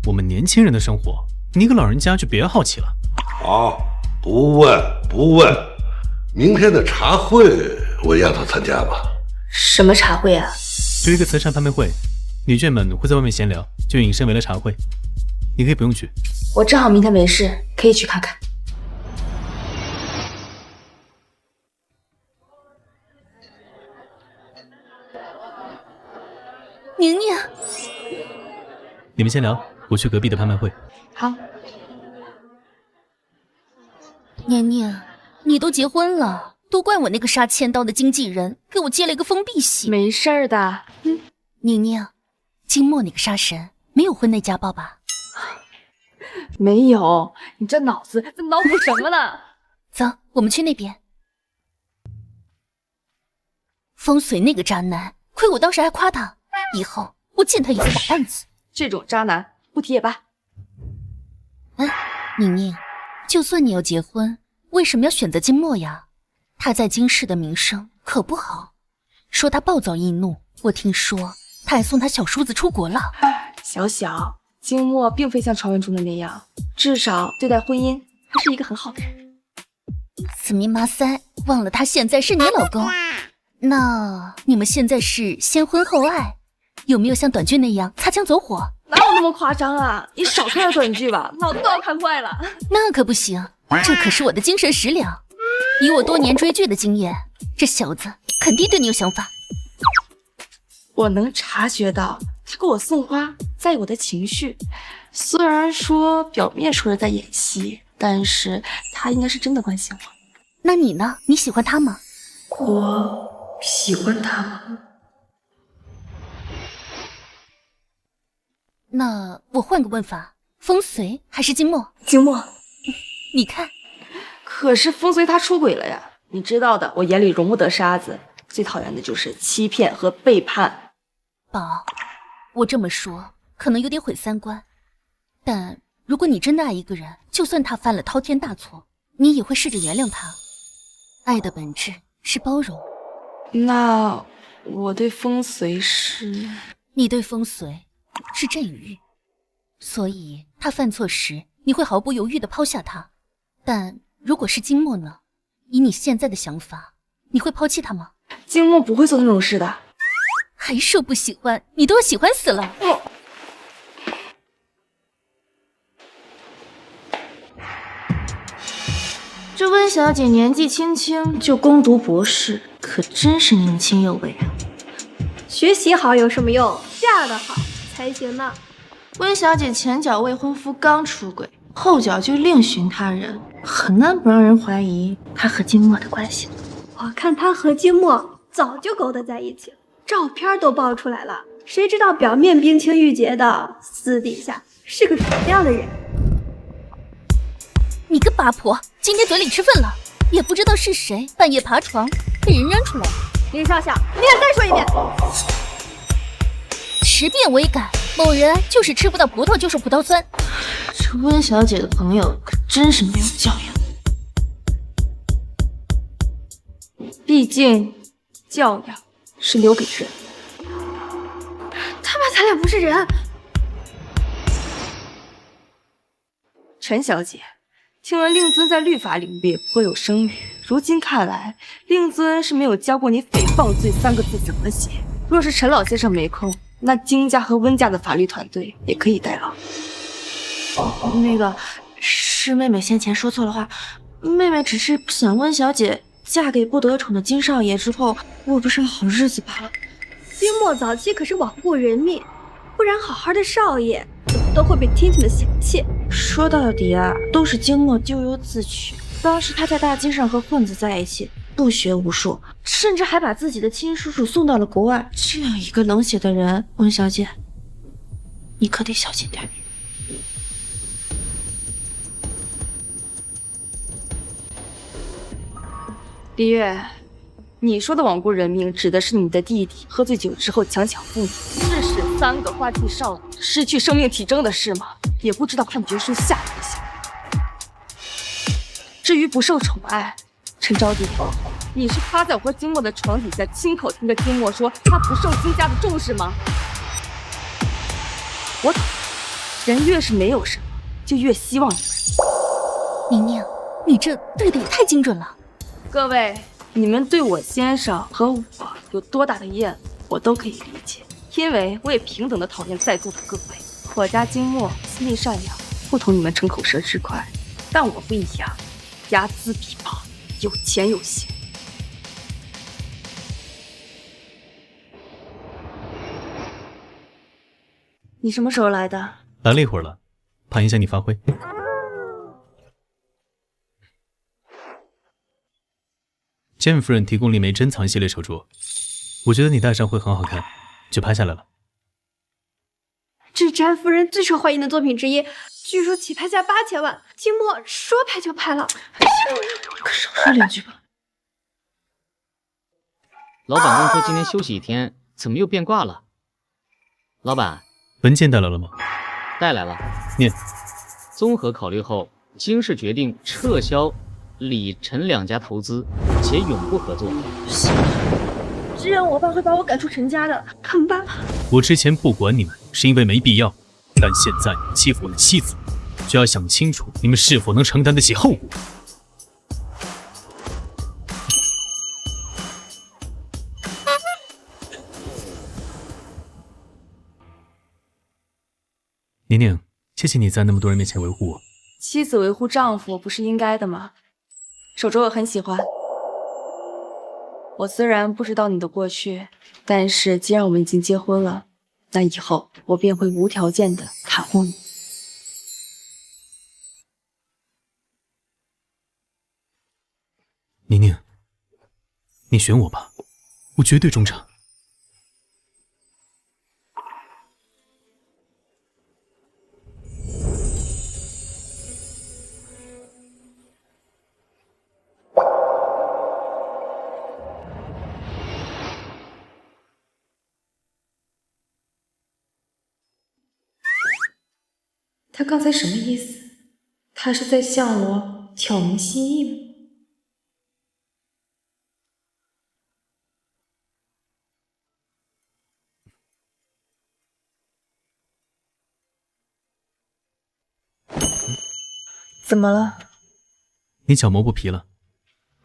我们年轻人的生活，你个老人家就别好奇了。好，不问不问。明天的茶会，温丫头参加吧。什么茶会啊？有一个慈善拍卖会，女眷们会在外面闲聊，就引申为了茶会。你可以不用去。我正好明天没事，可以去看看。宁宁，你们先聊，我去隔壁的拍卖会。好。宁宁，你都结婚了，都怪我那个杀千刀的经纪人给我接了一个封闭系。没事儿的。宁宁，金墨那个杀神没有婚内家暴吧？没有，你这脑子在脑补什么呢？走，我们去那边。风随那个渣男，亏我当时还夸他，以后我见他一次打半次。这种渣男不提也罢。宁宁，就算你要结婚，为什么要选择金墨呀？他在京市的名声可不好，说他暴躁易怒，我听说他还送他小叔子出国了。小，金墨并非像传闻中的那样，至少对待婚姻还是一个很好的人。死密马塞，忘了他现在是你老公。那你们现在是先婚后爱，有没有像短剧那样擦枪走火？哪有那么夸张啊！你少看点短剧吧，脑子都要看坏了。那可不行，这可是我的精神食粮。以我多年追剧的经验，这小子肯定对你有想法。我能察觉到他给我送花在意我的情绪，虽然说表面说是在演戏，但是他应该是真的关心我。那你呢？你喜欢他吗？我喜欢他吗？那我换个问法，风随还是金墨？金墨。你看，可是风随他出轨了呀，你知道的，我眼里容不得沙子，最讨厌的就是欺骗和背叛。宝，我这么说可能有点毁三观，但如果你真的爱一个人，就算他犯了滔天大错，你也会试着原谅他。爱的本质是包容。那我对风随是……你对风随是振宇，所以他犯错时你会毫不犹豫地抛下他。但如果是金墨呢？以你现在的想法，你会抛弃他吗？金墨不会做那种事的。还说不喜欢，你都要喜欢死了。这温小姐年纪轻轻就攻读博士，可真是年轻有为啊！学习好有什么用？嫁得好才行呢。温小姐前脚未婚夫刚出轨，后脚就另寻他人，很难不让人怀疑她和金墨的关系。我看她和金墨早就勾搭在一起了，照片都爆出来了。谁知道表面冰清玉洁的，私底下是个什么样的人？你个八婆，今天嘴里吃粪了，也不知道是谁半夜爬床被人扔出来。林少校，你敢再说一遍？10遍我也敢。某人就是吃不到葡萄就是葡萄酸。这温小姐的朋友可真是没有教养。毕竟教养是留给人。他妈咱俩不是人。陈小姐，听闻令尊在律法领域颇有声誉，如今看来，令尊是没有教过你诽谤罪3个字怎么写。若是陈老先生没空，那金家和温家的法律团队也可以代劳。那个是妹妹先前说错了话，妹妹只是想温小姐嫁给不得宠的金少爷之后过不上好日子罢了。金墨早期可是罔顾人命，不然好好的少爷怎么都会被亲戚们嫌弃。说到底啊，都是金墨咎由自取。当时他在大街上和混子在一起，不学无术，甚至还把自己的亲叔叔送到了国外。这样一个冷血的人，温小姐，你可得小心点。李月，你说的罔顾人命，指的是你的弟弟喝醉酒之后强抢妇女，致使3个花季少女失去生命体征的事吗？也不知道判决书下不下。至于不受宠爱，陈招娣，你是趴在我和金墨的床底下，亲口听着金墨说他不受金家的重视吗？我懂，人越是没有什么，就越希望有什么。宁宁，你这对的也太精准了。各位，你们对我先生和我有多大的厌恶，我都可以理解，因为我也平等的讨厌在座的各位。我家金墨心地善良，不同你们逞口舌之快，但我不一样，睚眦必报，有钱有闲。你什么时候来的？来了一会儿了，怕影响你发挥。剑夫人提供了一枚珍藏系列手镯，我觉得你戴上会很好看，就拍下来了。这是詹夫人最受欢迎的作品之一，据说起拍价8000万，金墨说拍就拍了。可少说两句吧。老板刚说今天休息一天，怎么又变卦了？老板，文件带来了吗？带来了。念。综合考虑后，京市决定撤销李陈两家投资，且永不合作。这样我爸会把我赶出陈家的，看吧。我之前不管你们，是因为没必要，但现在欺负我的妻子，就要想清楚你们是否能承担得起后果。宁宁，谢谢你在那么多人面前维护我。妻子维护丈夫不是应该的吗？手镯我很喜欢。我虽然不知道你的过去，但是既然我们已经结婚了，那以后我便会无条件的袒护你。宁宁，你选我吧，我绝对忠诚。他刚才什么意思？他是在向我挑明心意吗？怎么了？你角膜不皮了？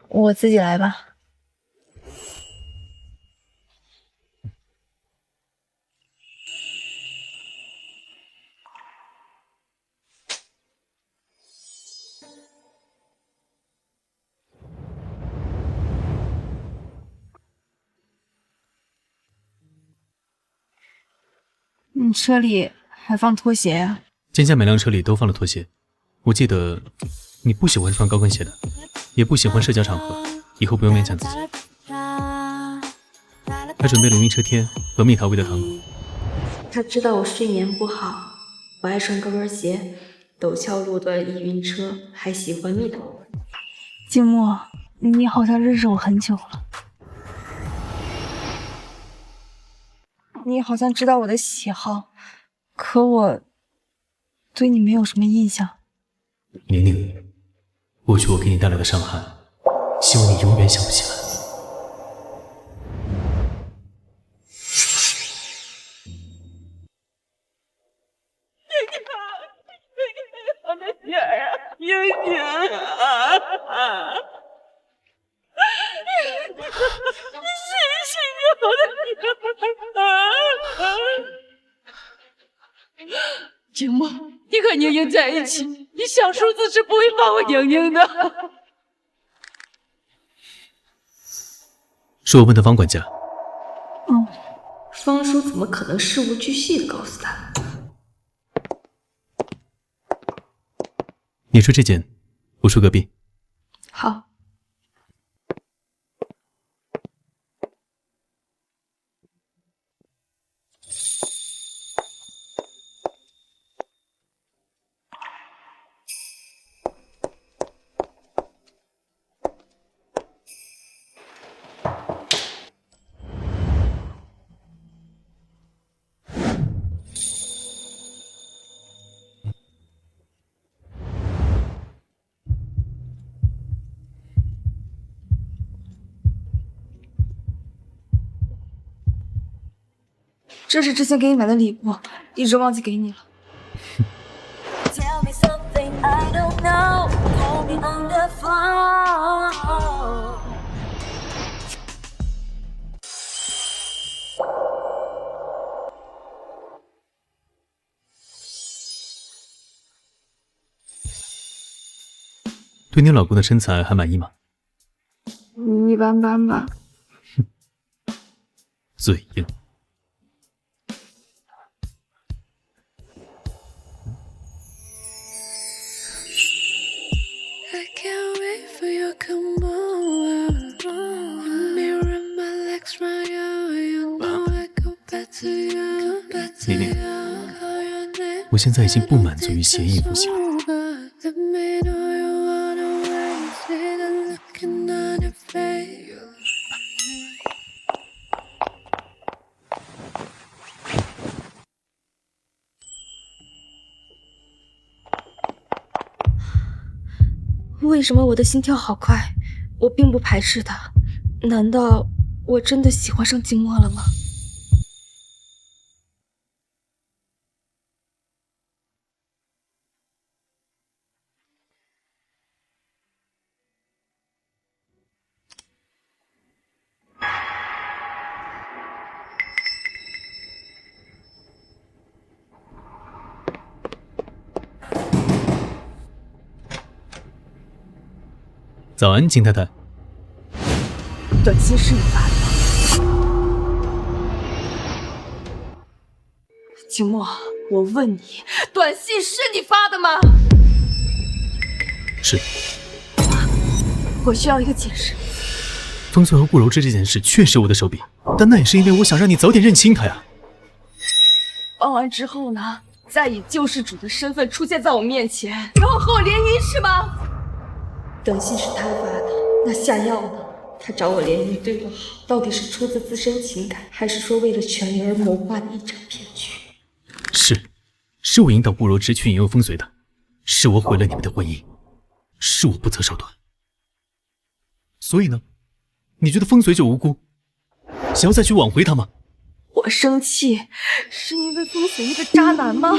我自己来吧。你车里还放拖鞋啊？见家每辆车里都放了拖鞋。我记得你不喜欢穿高跟鞋的，也不喜欢社交场合，以后不用勉强自己。还准备了晕车贴和蜜桃味的糖果。他知道我睡眠不好，我爱穿高跟鞋，陡峭路段易晕车，还喜欢蜜桃味。静默，你好像认识我很久了。你好像知道我的喜好，可我对你没有什么印象。宁宁，过去我给你带来的伤害，希望你永远想不起来。我的女儿啊，英宁啊！是我的女儿！静默，你和宁宁在一起，你小叔子是不会放过宁宁的。是我问的方管家。方叔怎么可能事无巨细的告诉他？你睡这间，我睡隔壁。好。这是之前给你买的礼物，一直忘记给你了。对你老公的身材还满意吗？一般般吧。嘴硬。妮妮，我现在已经不满足于协议服刑。为什么我的心跳好快？我并不排斥他，难道我真的喜欢上静默了吗？早安，金太太。短信是你发的吗？静默，我问你，短信是你发的吗？是。我需要一个解释。风翠和顾柔之这件事确实我的手笔，但那也是因为我想让你早点认清他呀。办完之后呢，再以救世主的身份出现在我面前，然后和我联姻是吗？短信是他发的，那下药呢？他找我联姻对我好，到底是出自自身情感，还是说为了权力而谋划的一场骗局？是我引导顾柔之去引诱风随的，是我毁了你们的婚姻，是我不择手段。所以呢，你觉得风随就无辜，想要再去挽回他吗？我生气是因为风随那个渣男吗？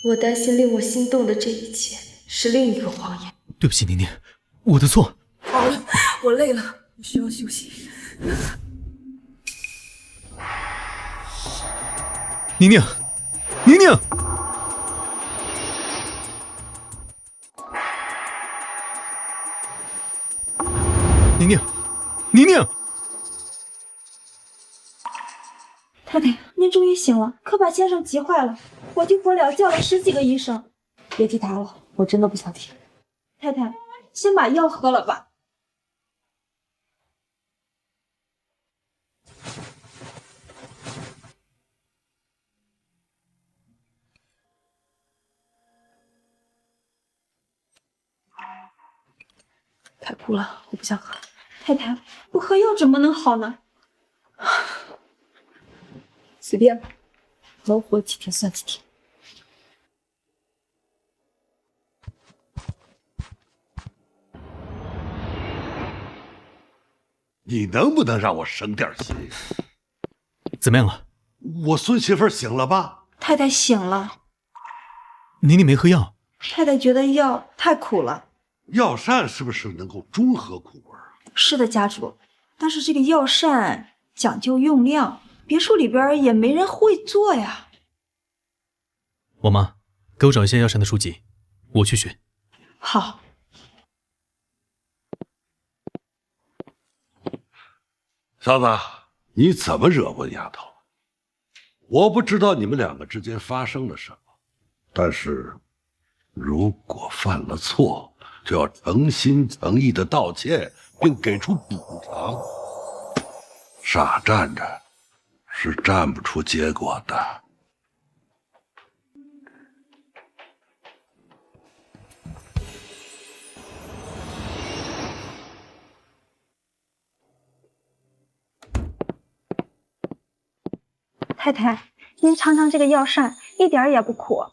我担心令我心动的这一切是另一个谎言。对不起，宁宁，我的错。好了，我累了，我需要休息。宁宁，宁宁，宁宁，宁宁。太太，您终于醒了，可把先生急坏了。火急火燎叫了10几个医生。别提他了，我真的不想提。太太，先把药喝了吧。太苦了，我不想喝。太太，不喝药怎么能好呢？随便吧，能活几天算几天。你能不能让我省点心？怎么样了？我孙媳妇醒了吧？太太醒了。妮妮没喝药。太太觉得药太苦了。药膳是不是能够中和苦味啊？是的，家主。但是这个药膳讲究用量，别墅里边也没人会做呀。我妈，给我找一些药膳的书籍，我去学。好。嫂子，你怎么惹过丫头？我不知道你们两个之间发生了什么，但是如果犯了错，就要诚心诚意的道歉，并给出补偿。傻站着是站不出结果的。太太，您尝尝这个药膳，一点也不苦。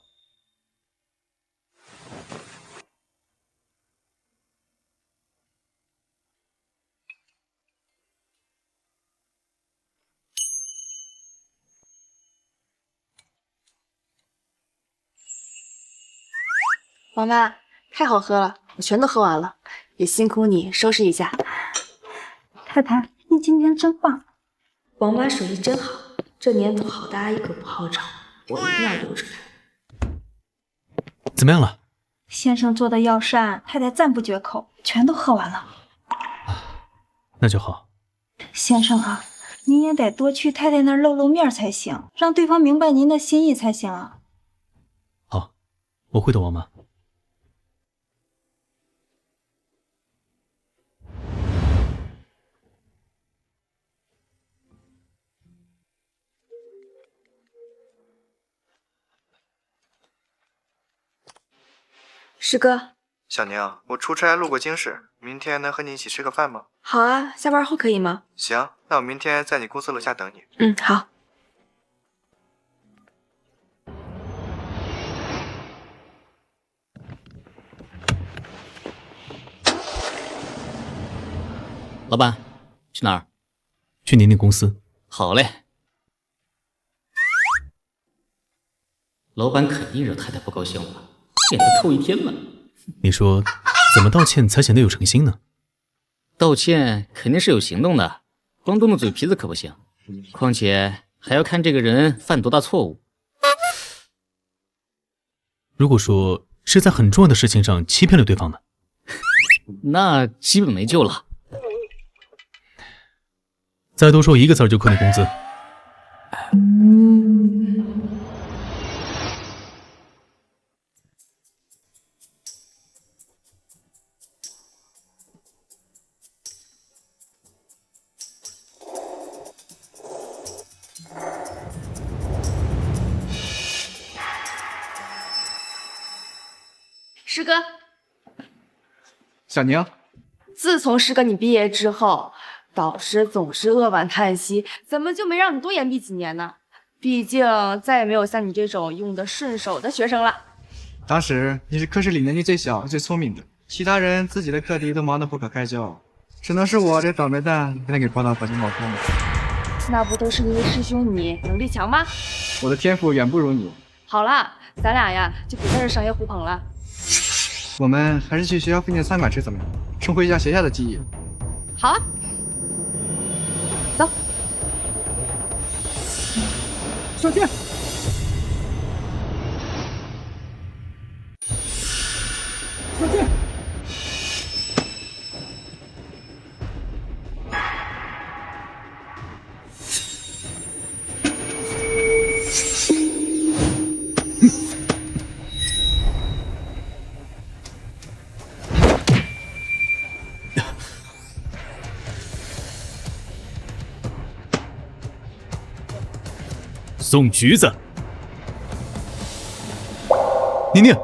王妈，太好喝了，我全都喝完了，也辛苦你收拾一下。太太，你今天真棒。王妈手艺真好，这年头好的阿姨可不好找，我一定要留着她。怎么样了？先生做的药膳，太太赞不绝口，全都喝完了。那就好。先生啊，您也得多去太太那儿露面才行，让对方明白您的心意才行啊。好，我会的，王妈。师哥，小宁，我出差路过京市，明天能和你一起吃个饭吗？好啊，下班后可以吗？行，那我明天在你公司楼下等你。嗯，好。老板，去哪儿？去宁宁公司。好嘞。老板肯定惹太太不高兴了，脸都臭一天了。你说怎么道歉才显得有诚心呢？道歉肯定是有行动的，光动动嘴皮子可不行。况且还要看这个人犯多大错误。如果说是在很重要的事情上欺骗了对方呢？那基本没救了。再多说一个字就扣你工资。师哥，小宁，自从师哥你毕业之后，导师总是扼腕叹息，怎么就没让你多延毕几年呢？毕竟再也没有像你这种用得顺手的学生了。当时你是科室里年纪最小、最聪明的，其他人自己的课题都忙得不可开交，只能是我这倒霉蛋给他给挂到火星冒充了。那不都是因为师兄你能力强吗？我的天赋远不如你。好啦，咱俩呀就别在这商业互捧了。我们还是去学校附近的餐馆吃怎么样？重回一下学校的记忆。好啊，走。上剑。上剑。送橘子。宁宁，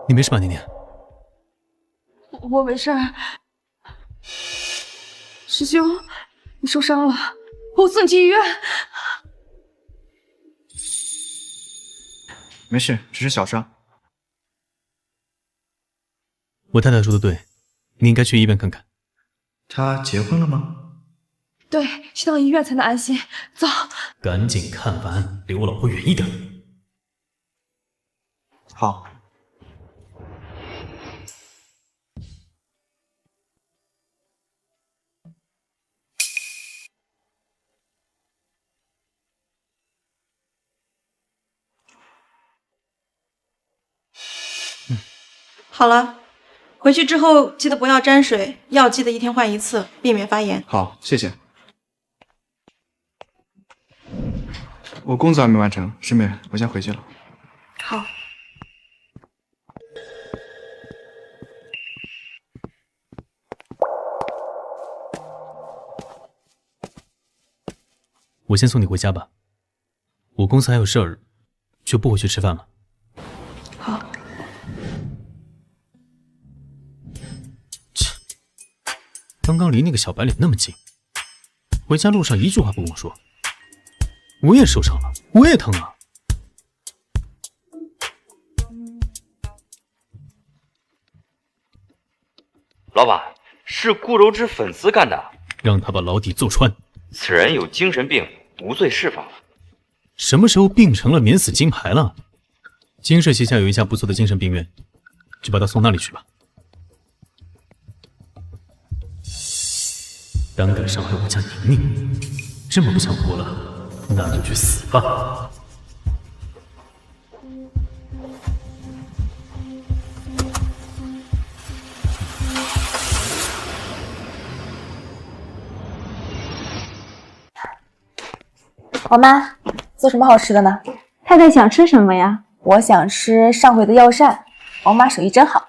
你没事吧？宁宁，我没事。师兄，你受伤了，我送你去医院。没事，只是小伤。我太太说的对，你应该去医院看看。他结婚了吗？对，去趟医院才能安心。走，赶紧看完，离我老婆远一点。好。好了，回去之后记得不要沾水，药记得一天换一次，避免发炎。好，谢谢。我工作还没完成，师妹，我先回去了。好。我先送你回家吧，我公司还有事儿，就不回去吃饭了。好。刚刚离那个小白脸那么近，回家路上一句话不跟我说。我也受伤了，我也疼啊！老板，是顾柔之粉丝干的，让他把牢底坐穿。此人有精神病，无罪释放了。什么时候病成了免死金牌了？京市旗下有一家不错的精神病院，就把他送那里去吧。胆敢伤害我家宁宁，这么不想活了？那就去死吧！王妈，做什么好吃的呢？太太想吃什么呀？我想吃上回的药膳，王妈手艺真好。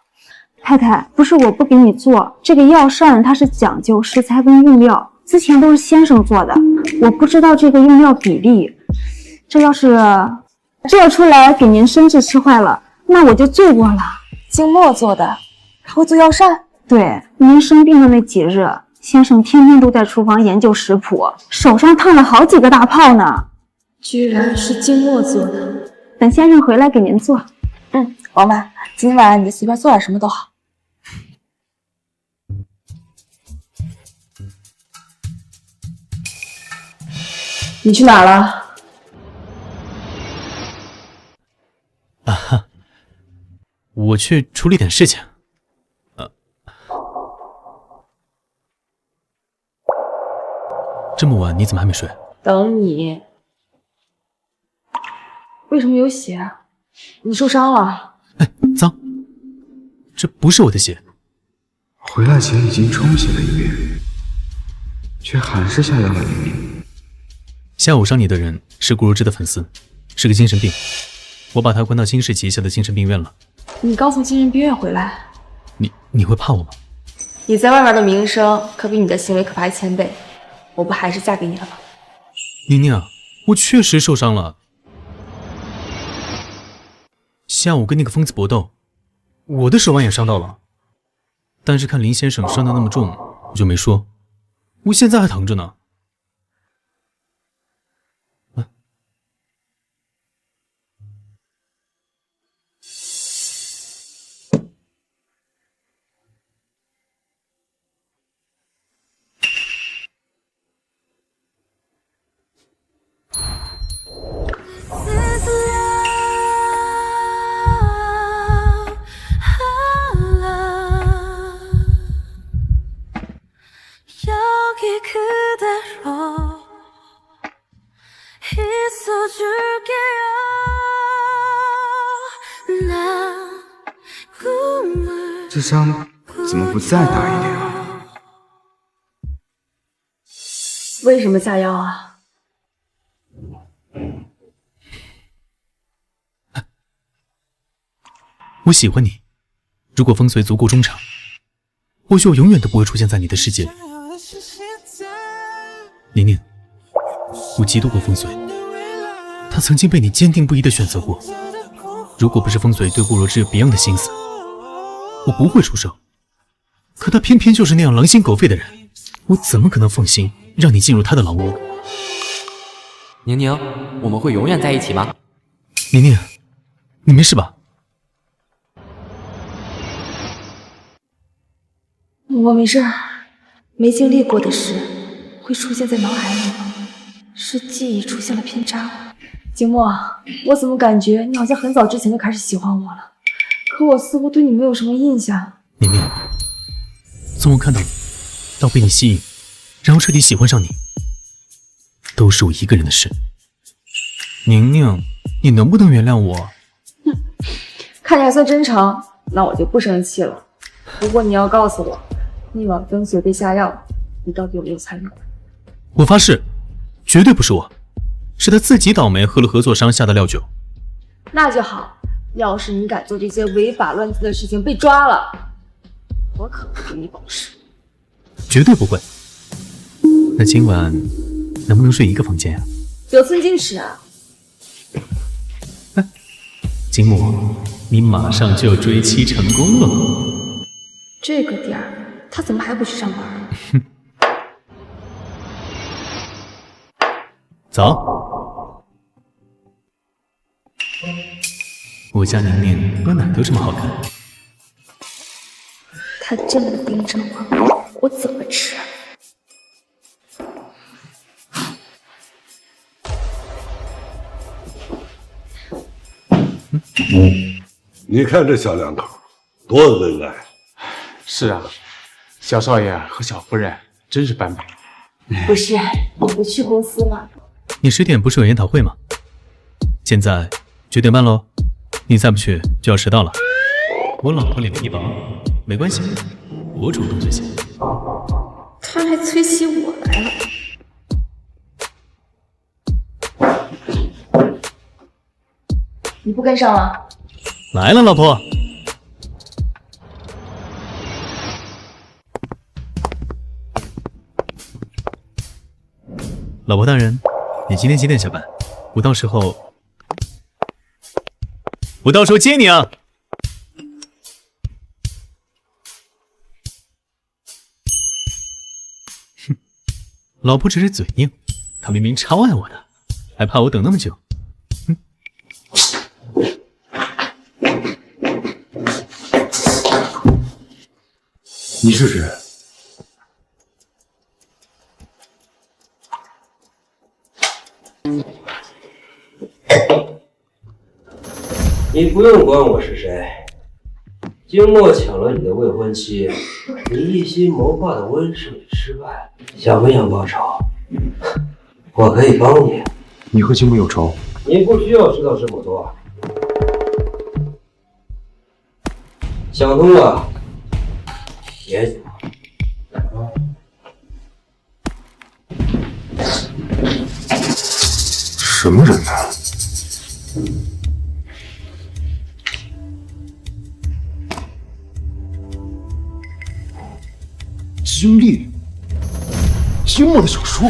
太太，不是我不给你做，这个药膳它是讲究食材跟用料，之前都是先生做的，我不知道这个用料比例。这要是做出来给您生治吃坏了，那我就罪过了。静默做的，还会做药膳。对，您生病的那几日，先生天天都在厨房研究食谱，手上烫了好几个大泡呢。居然是静默做的。等先生回来给您做。王妈，今晚你就随便做点什么都好。你去哪儿了？啊哈，我去处理点事情。这么晚你怎么还没睡？等你。为什么有血？你受伤了？哎，脏！这不是我的血。回来前已经冲洗了一遍，却还是下药了一遍。下午伤你的人是顾如之的粉丝，是个精神病，我把他关到金氏旗下的精神病院了。你刚从精神病院回来，你会怕我吗？你在外面的名声可比你的行为可怕1000倍，我不还是嫁给你了吗？宁宁，我确实受伤了。下午跟那个疯子搏斗，我的手腕也伤到了，但是看林先生伤得那么重，我就没说，我现在还疼着呢。这伤怎么不再大一点啊？为什么下药啊？我喜欢你，如果风随足够忠诚，或许我永远都不会出现在你的世界里。宁宁，我嫉妒过风随，他曾经被你坚定不移地选择过。如果不是风随对顾若之有别样的心思，我不会出手。可他偏偏就是那样狼心狗肺的人，我怎么可能放心让你进入他的狼窝？宁宁，我们会永远在一起吗？宁宁，你没事吧？我没事，没经历过的事会出现在脑海里吗？是记忆出现了偏差。静默，我怎么感觉你好像很早之前就开始喜欢我了？可我似乎对你没有什么印象。宁宁，从我看到你到被你吸引，然后彻底喜欢上你，都是我一个人的事。宁宁，你能不能原谅我？看你还算真诚，那我就不生气了。不过你要告诉我，那晚风随被下药，你到底有没有参与？我发誓，绝对不是我，是他自己倒霉喝了合作商下的料酒。那就好。要是你敢做这些违法乱纪的事情被抓了，我可不给你保释。绝对不会。那今晚能不能睡一个房间啊？有寸进尺啊！金木，你马上就要追妻成功了。这个点儿，他怎么还不去上班？早。我家宁宁喝奶都这么好看。他这么盯着我，我怎么吃？你看这小两口多恩爱。是啊，小少爷和小夫人真是般配。不是，你不去公司吗？你10点不是有研讨会吗？现在9点半喽，你再不去就要迟到了。我老婆脸皮薄，没关系，我主动就行。他还催起我来了。你不跟上了？来了，老婆。老婆大人，你今天几点下班？我到时候接你啊。老婆只是嘴硬，她明明超爱我的，还怕我等那么久。你是谁？你不用管我是谁。经墨抢了你的未婚妻，你一心谋划的温室里失败，想不想报仇？我可以帮你。你和经墨有仇？你不需要知道这么多。想通了，别走。什么人呢？经历，经墨的小说。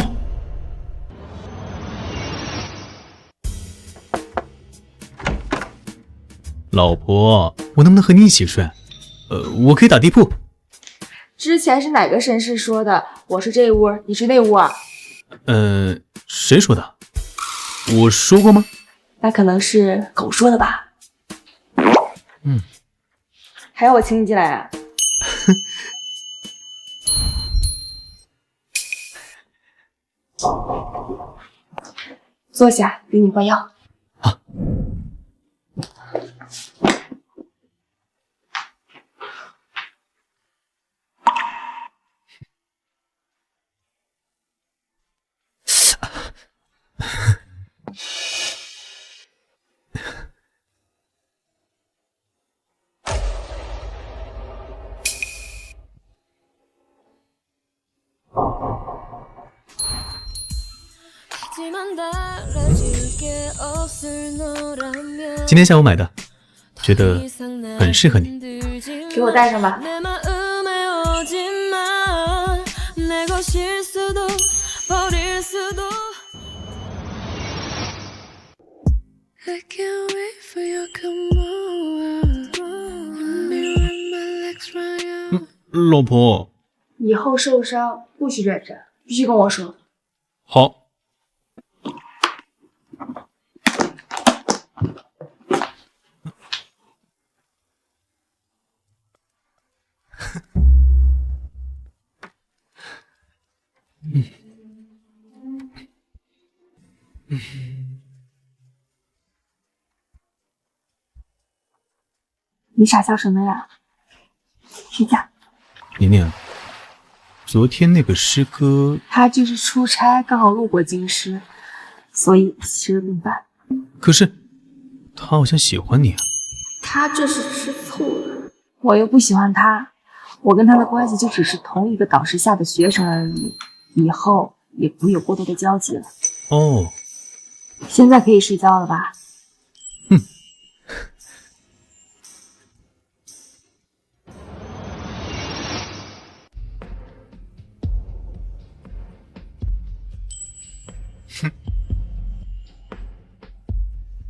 老婆，我能不能和你一起睡？我可以打地铺。之前是哪个绅士说的？我是这屋，你是那屋啊？谁说的？我说过吗？那可能是狗说的吧。嗯，还要我请你进来啊？坐下，给你换药。今天下午买的，觉得很适合你。给我戴上吧。老婆，以后受伤不许忍着，必须跟我说。好。你傻笑什么呀？睡觉。宁宁，昨天那个师哥，他就是出差，刚好路过京师，所以吃了顿饭。可是他好像喜欢你啊。他这是吃醋了。我又不喜欢他，我跟他的关系就只是同一个导师下的学生而已，以后也不会有过多的交集了。哦，现在可以睡觉了吧？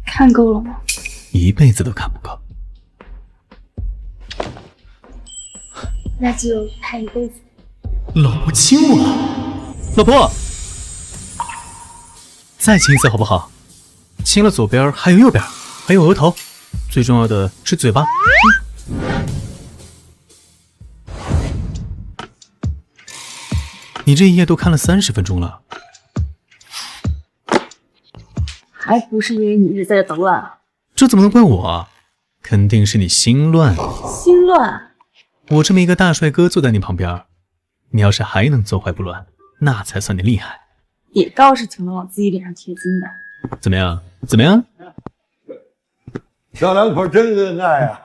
看够了吗？一辈子都看不够。那就看一辈子。老婆亲我，老婆，再亲一次好不好？亲了左边，还有右边，还有额头，最重要的是嘴巴。你这一夜都看了30分钟了。还不是因为你一直在这捣乱啊！这怎么能怪我啊？肯定是你心乱。心乱？我这么一个大帅哥坐在你旁边，你要是还能坐怀不乱，那才算你厉害。也倒是挺能往自己脸上贴金的。怎么样？怎么样？小两口真恩爱啊！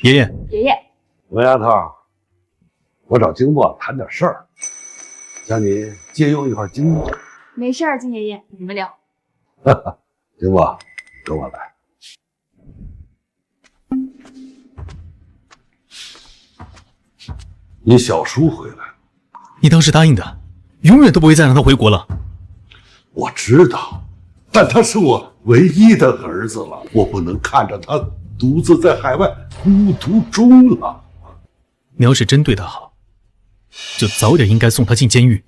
爷爷，爷爷，文丫头，我找经墨谈点事儿，叫你借用一会儿经墨。没事儿，金爷爷，你们聊。经墨，跟我来。你小叔回来了，你当时答应的，永远都不会再让他回国了。我知道，但他是我唯一的儿子了，我不能看着他独自在海外孤独终老。你要是真对他好，就早点应该送他进监狱。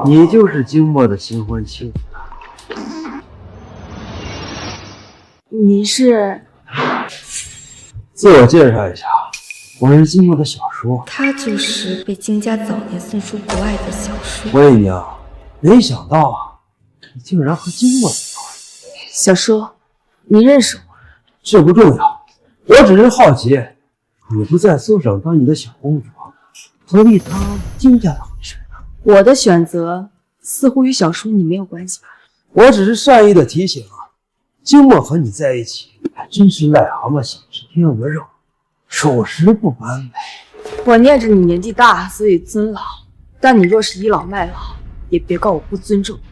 你就是金墨的新婚妻子。你是？自我介绍一下，我是金墨的小叔。他就是被金家早年送出国外的小叔。魏娘，没想到啊，你竟然和金墨一块。小叔，你认识我？这不重要，我只是好奇，你不在苏省当你的小公主，何必当金家的婚事呢？我的选择似乎与小叔你没有关系吧？我只是善意的提醒啊，金墨和你在一起，还真是癞蛤蟆想吃天鹅肉，属实不完美。我念着你年纪大，所以尊老，但你若是倚老卖老，也别告我不尊重你。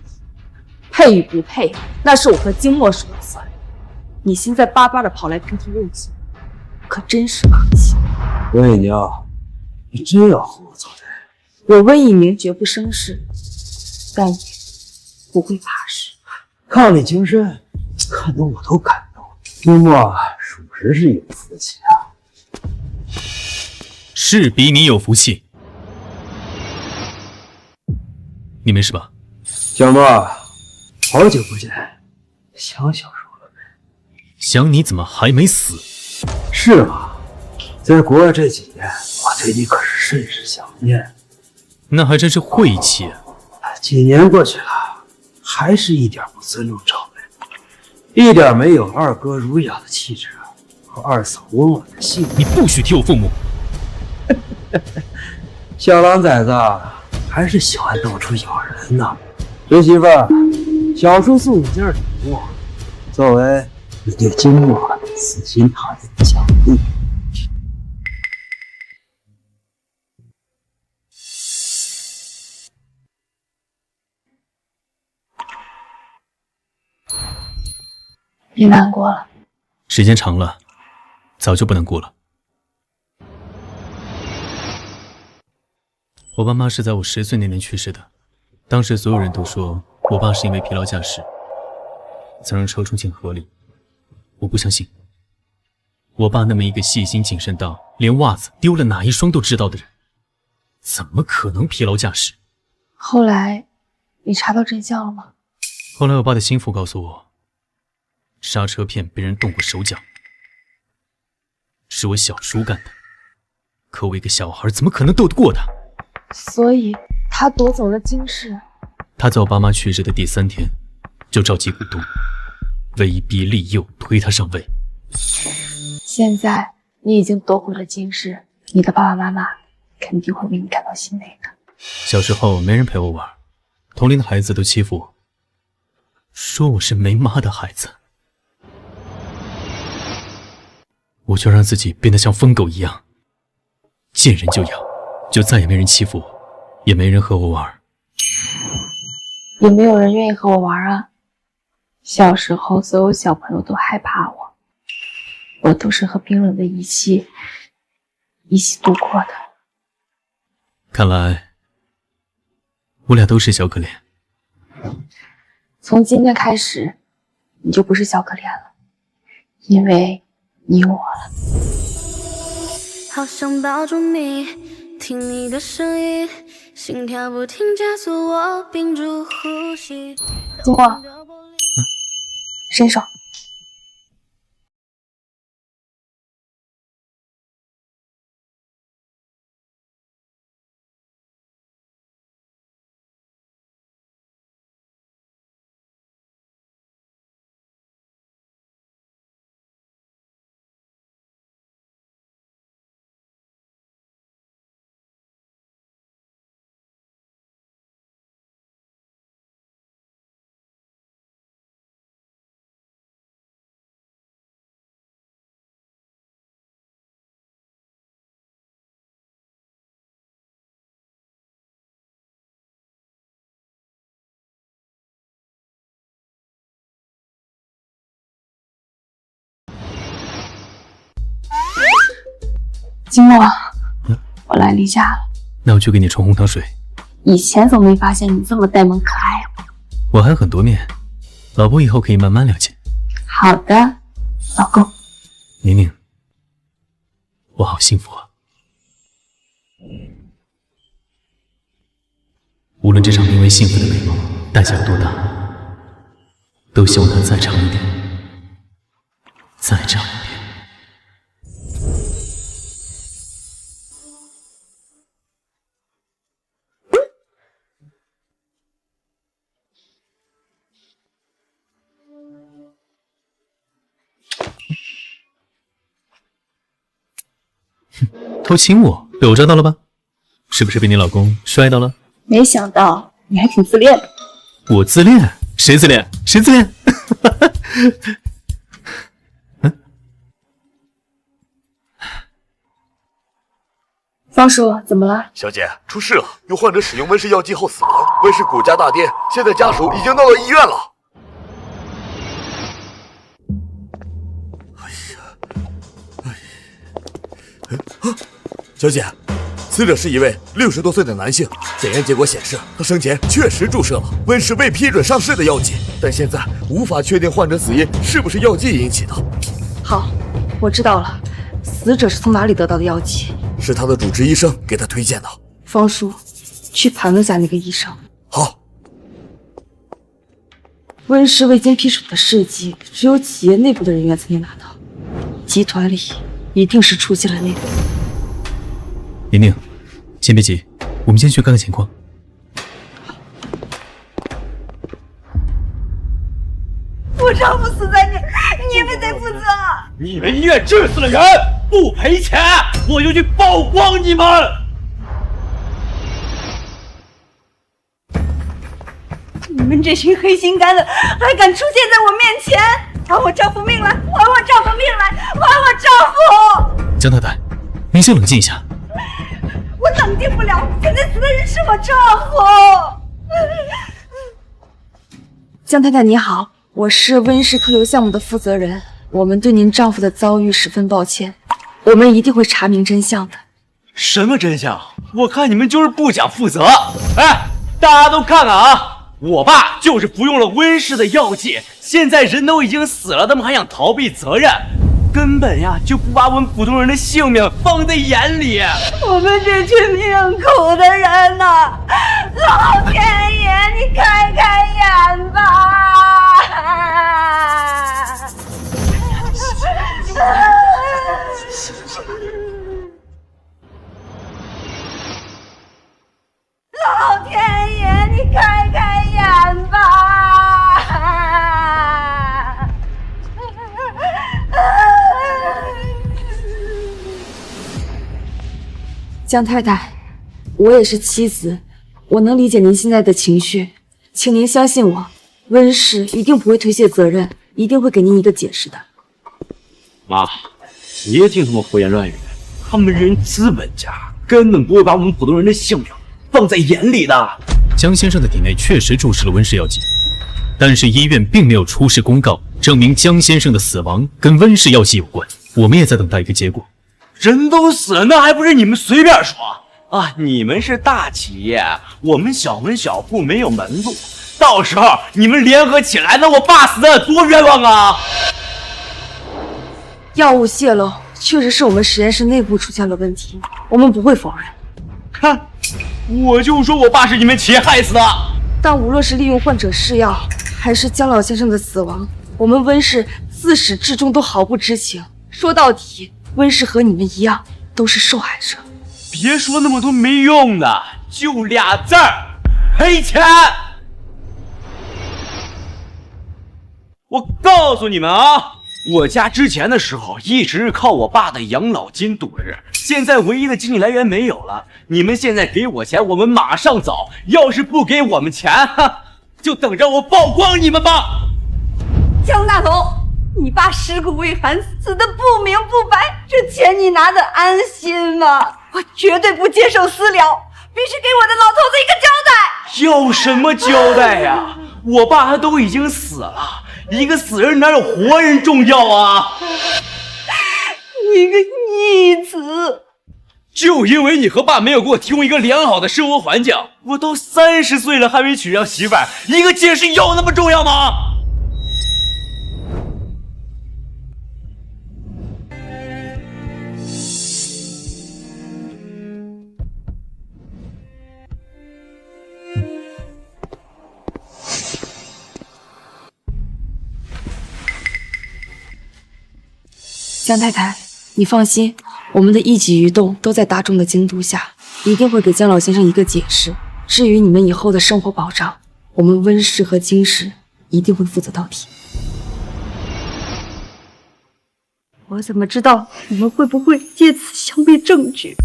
配与不配，那是我和金墨说了算。你现在巴巴的跑来评头论足，可真是可气。魏娘，你真要和我作对？我温以明绝不生事，但也不会怕事。伉俪情深，看得我都感动。金墨属实是有福气啊。是比你有福气。你没事吧？小墨，好久不见，想小叔了没？想你怎么还没死？是吗？在国外这几年，我对你可是甚是想念。那还真是晦气啊！几年过去了，还是一点不尊重长辈，一点没有二哥儒雅的气质和二嫂温婉的性格。你不许提我父母！小狼崽子还是喜欢到处咬人呢。侄媳妇，小叔送你件礼物，作为你对金墨死心塌地的奖励。别难过了，时间长了，早就不难过了。我爸妈是在我10岁那年去世的，当时所有人都说我爸是因为疲劳驾驶才让车冲进河里。我不相信，我爸那么一个细心谨慎到连袜子丢了哪一双都知道的人，怎么可能疲劳驾驶？后来你查到真相了吗？后来我爸的心腹告诉我，刹车片被人动过手脚，是我小叔干的。可我一个小孩怎么可能斗得过他？所以他夺走了金氏。他在我爸妈去世的第3天就召集股东，威逼利诱推他上位。现在你已经夺回了金氏，你的爸爸妈妈肯定会为你感到欣慰的。小时候没人陪我玩，同龄的孩子都欺负我，说我是没妈的孩子。我就让自己变得像疯狗一样，见人就咬，就再也没人欺负我，也没人和我玩。也没有人愿意和我玩啊。小时候所有小朋友都害怕我，我都是和冰冷的一起度过的。看来我俩都是小可怜。从今天开始，你就不是小可怜了，因为你有我了。好想抱住你，听你的声音，心跳不停加速，我屏住呼吸。金墨，伸手。金墨，我来例假了。那我去给你冲红糖水。以前总没发现你这么呆萌可爱啊。我还有很多面，老婆以后可以慢慢了解。好的，老公。宁宁，我好幸福啊。论这场名为幸福的美梦代价有多大，都希望它再长一点，再长一点。偷亲我，被我抓到了吧？是不是被你老公摔到了？没想到你还挺自恋的。我自恋？谁自恋？谁自恋？方叔，怎么了？小姐，出事了！有患者使用温氏药剂后死亡，温氏股价大跌，现在家属已经到了医院了。小姐，死者是一位60多岁的男性，检验结果显示，他生前确实注射了温氏未批准上市的药剂，但现在无法确定患者死因是不是药剂引起的。好，我知道了，死者是从哪里得到的药剂？是他的主治医生给他推荐的。方叔，去盘问下那个医生。好。温氏未经批准的试剂，只有企业内部的人员才能拿到，集团里一定是出现了内鬼。宁宁，先别急，我们先去看看情况。我丈夫死在这儿，你们得负责。你们医院治死了人，不赔钱，我就去曝光你们！你们这群黑心肝的，还敢出现在我面前，还我丈夫命来，还我丈夫命来，还我丈夫！江太太，您先冷静一下。我冷静不了，现在死的人是我丈夫。江太太你好，我是温氏客流项目的负责人，我们对您丈夫的遭遇十分抱歉，我们一定会查明真相的。什么真相？我看你们就是不讲负责。哎，大家都看看啊，我爸就是服用了温氏的药剂，现在人都已经死了，他们还想逃避责任，根本呀就不把我们普通人的性命放在眼里。我们这群命苦的人呐，老天爷，你开开眼吧！老天爷，你开开眼吧！江太太，我也是妻子，我能理解您现在的情绪，请您相信我，温氏一定不会推卸责任，一定会给您一个解释的。妈，别听他们胡言乱语，他们人资本家，根本不会把我们普通人的性命放在眼里的。江先生的体内确实注射了温氏药剂，但是医院并没有出示公告证明江先生的死亡跟温氏药剂有关，我们也在等待一个结果。人都死了，那还不是你们随便说啊？你们是大企业，我们小门小户没有门路，到时候你们联合起来，那我爸死的多冤枉啊！药物泄漏确实是我们实验室内部出现了问题，我们不会否认。看，我就说我爸是你们企业害死的。但无论是利用患者试药，还是江老先生的死亡，我们温氏自始至终都毫不知情。说到底，温氏和你们一样，都是受害者。别说那么多没用的，就俩字儿：赔钱。我告诉你们啊，我家之前的时候一直是靠我爸的养老金度日，现在唯一的经济来源没有了。你们现在给我钱，我们马上走；要是不给我们钱，就等着我曝光你们吧。江大头，你爸尸骨未寒，死的不明不白，这钱你拿的安心吗？我绝对不接受私了，必须给我的老头子一个交代。要什么交代呀？我爸他都已经死了，一个死人哪有活人重要啊？你个逆子！就因为你和爸没有给我提供一个良好的生活环境，我都30岁了还没娶上媳妇儿，一个解释有那么重要吗？江太太，你放心，我们的一举一动都在大众的监督下，一定会给江老先生一个解释。至于你们以后的生活保障，我们温氏和金氏一定会负责到底。我怎么知道你们会不会借此消灭证据？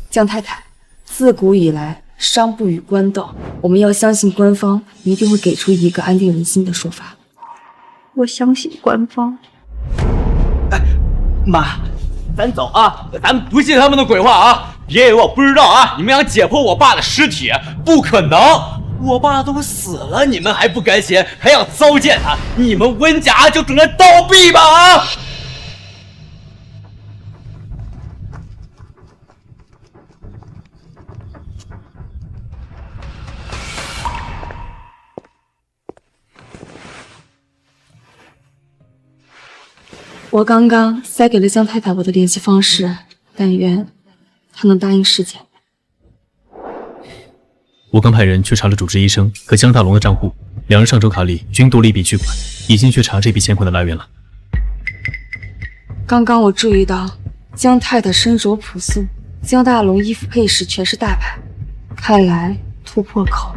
江太太，自古以来商不与官斗，我们要相信官方一定会给出一个安定人心的说法。我相信官方。妈，咱走啊！咱们不信他们的鬼话啊！别以为我不知道啊！你们想解剖我爸的尸体，不可能！我爸都死了，你们还不甘心，还要糟践他？你们温家就等着倒闭吧啊！我刚刚塞给了江太太我的联系方式，但愿她能答应事件。我刚派人去查了主治医生和江大龙的账户，两人上周卡里均多了一笔巨款，已经去查这笔钱款的来源了。刚刚我注意到江太太身着朴素，江大龙衣服配饰全是大牌，看来突破口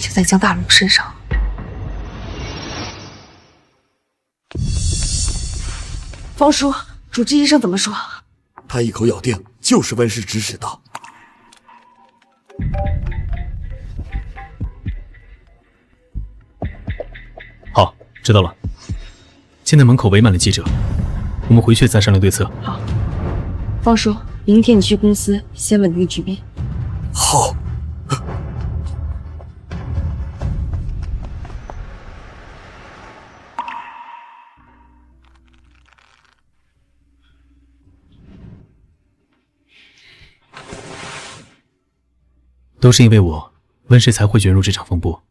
就在江大龙身上。方叔，主治医生怎么说？他一口咬定就是温氏指使的。好，知道了。现在门口围满了记者，我们回去再商量对策。好，方叔，明天你去公司先稳定局面。好。都是因为我，温氏才会卷入这场风波。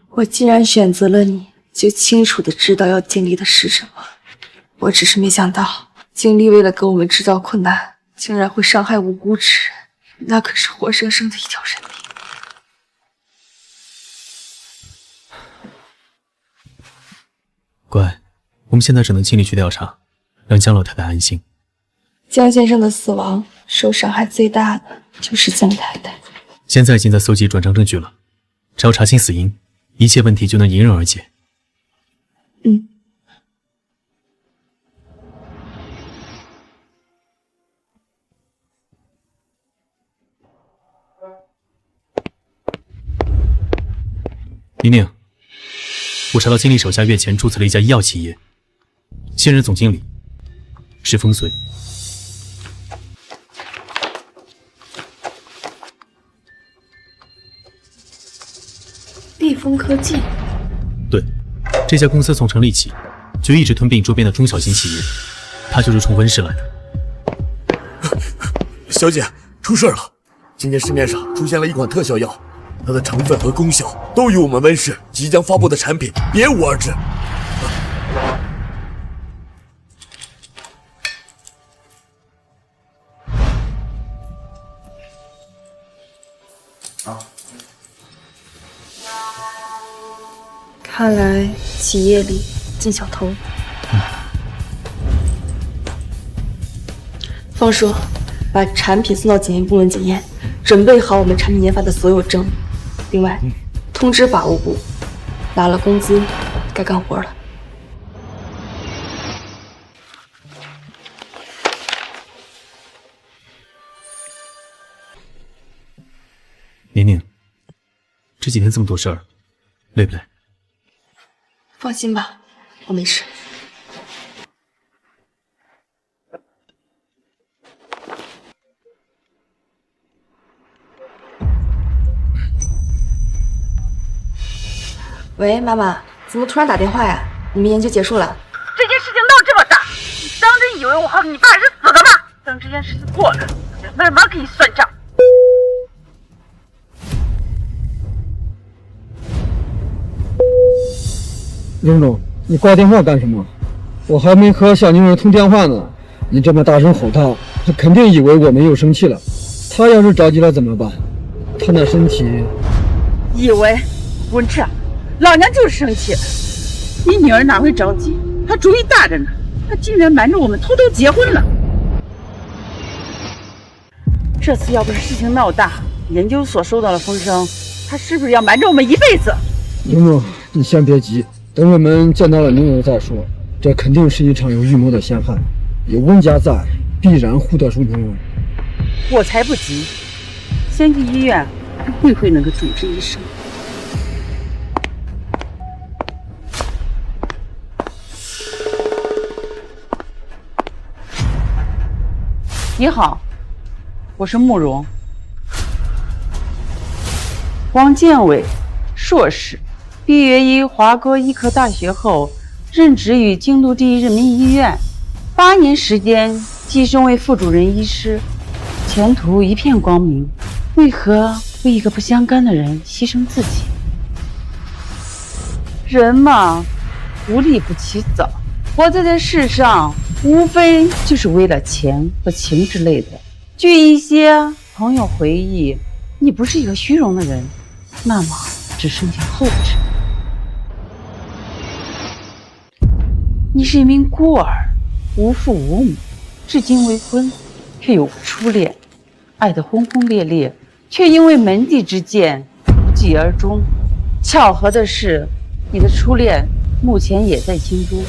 我既然选择了你，就清楚的知道要经历的是什么。我只是没想到，经历为了给我们制造困难，竟然会伤害无辜之人，那可是活生生的一条人命。乖，我们现在只能尽力去调查，让江老太太安心。江先生的死亡，受伤害最大的就是江太太。现在已经在搜集转账证据了，只要查清死因，一切问题就能迎刃而解。宁宁，我查到经理手下月前注册了一家医药企业，现任总经理是风随。立丰科技，对，这家公司从成立起就一直吞并周边的中小型企业，他就是冲温氏来的。小姐，出事了！今天市面上出现了一款特效药，它的成分和功效都与我们温氏即将发布的产品别无二致。看来企业里进小偷。方叔，把产品送到检验部门检验，准备好我们产品研发的所有证据。另外，通知法务部，拿了工资，该干活了。宁宁，这几天这么多事儿，累不累？放心吧，我没事。喂，妈妈，怎么突然打电话呀？你们研究结束了？这件事情闹这么大，你当真以为我和你爸是死的吗？等这件事情过了，我再慢慢给你算账。荣总，你挂电话干什么？我还没和小宁儿通电话呢，你这么大声吼他，他肯定以为我们又生气了。他要是着急了怎么办？他那身体……以为？文志，老娘就是生气，你女儿哪会着急？她主意大着呢。他竟然瞒着我们偷偷结婚了。这次要不是事情闹大，研究所收到了风声，他是不是要瞒着我们一辈子？宁诺，你先别急，等我们见到了宁儿再说。这肯定是一场有预谋的陷害，有温家在，必然护得住宁儿。我才不急，先去医院看慧慧那个主治医生。你好，我是慕容。王建伟，硕士，毕业于华国医科大学后，任职于京都第一人民医院，8年时间晋升为副主任医师，前途一片光明。为何为一个不相干的人牺牲自己？人嘛，无利不起早，活在这世上，无非就是为了钱和情之类的。据一些朋友回忆，你不是一个虚荣的人，那么只剩下后者。你是一名孤儿，无父无母，至今未婚，却有初恋，爱得轰轰烈烈，却因为门第之见不疾而终。巧合的是，你的初恋目前也在京都。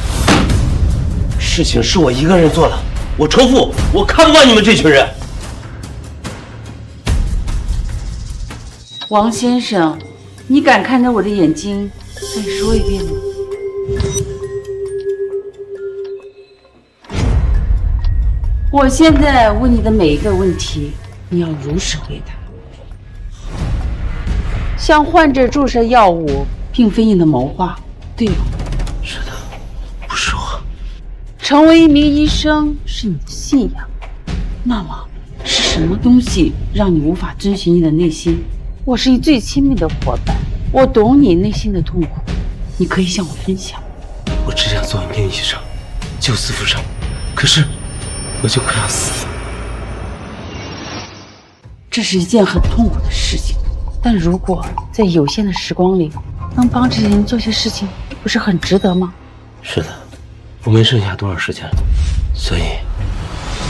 事情是我一个人做的，我仇富，我看不惯你们这群人。王先生，你敢看着我的眼睛再说一遍吗？我现在问你的每一个问题，你要如实回答。向患者注射药物，并非你的谋划，对吗？是的，不是我。成为一名医生是你的信仰，那么是什么东西让你无法遵循你的内心？我是你最亲密的伙伴，我懂你内心的痛苦，你可以向我分享。我只想做一名医生，救死扶伤，可是我就快要死了。这是一件很痛苦的事情，但如果在有限的时光里能帮这些人做些事情，不是很值得吗？是的，我没剩下多少时间了，所以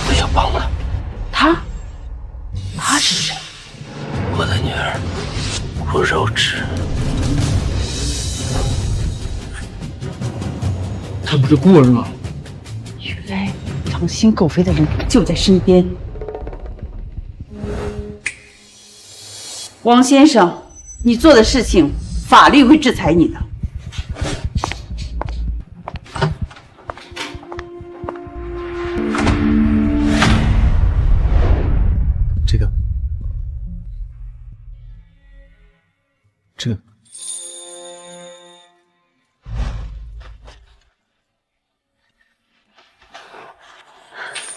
我要帮他。他是谁？我的女儿顾柔之。他不是孤儿吗？原来狼心狗肺的人就在身边。王先生，你做的事情，法律会制裁你的。这个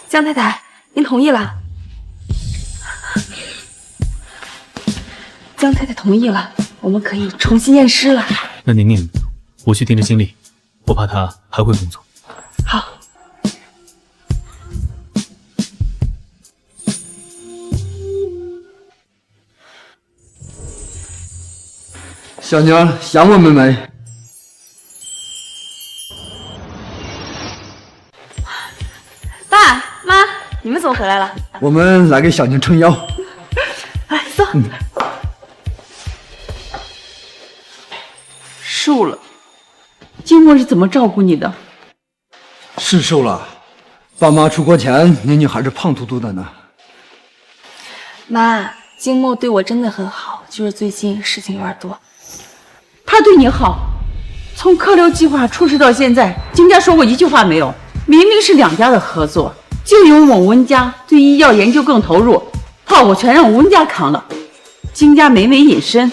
江太太，您同意了。江太太同意了，我们可以重新验尸了。那宁宁，我去盯着经理，我怕他还会工作。好。小娘想我们没？爸妈，你们怎么回来了？我们来给小娘撑腰。来，坐。瘦了，经默是怎么照顾你的？是瘦了，爸妈出国前，宁宁还是胖嘟嘟的呢。妈，经默对我真的很好，就是最近事情有点多。他对你好，从客流计划出事到现在，金家说过一句话没有。明明是2家的合作，就因为我们温家对医药研究更投入，炮火全让我温家扛了，金家每每隐身。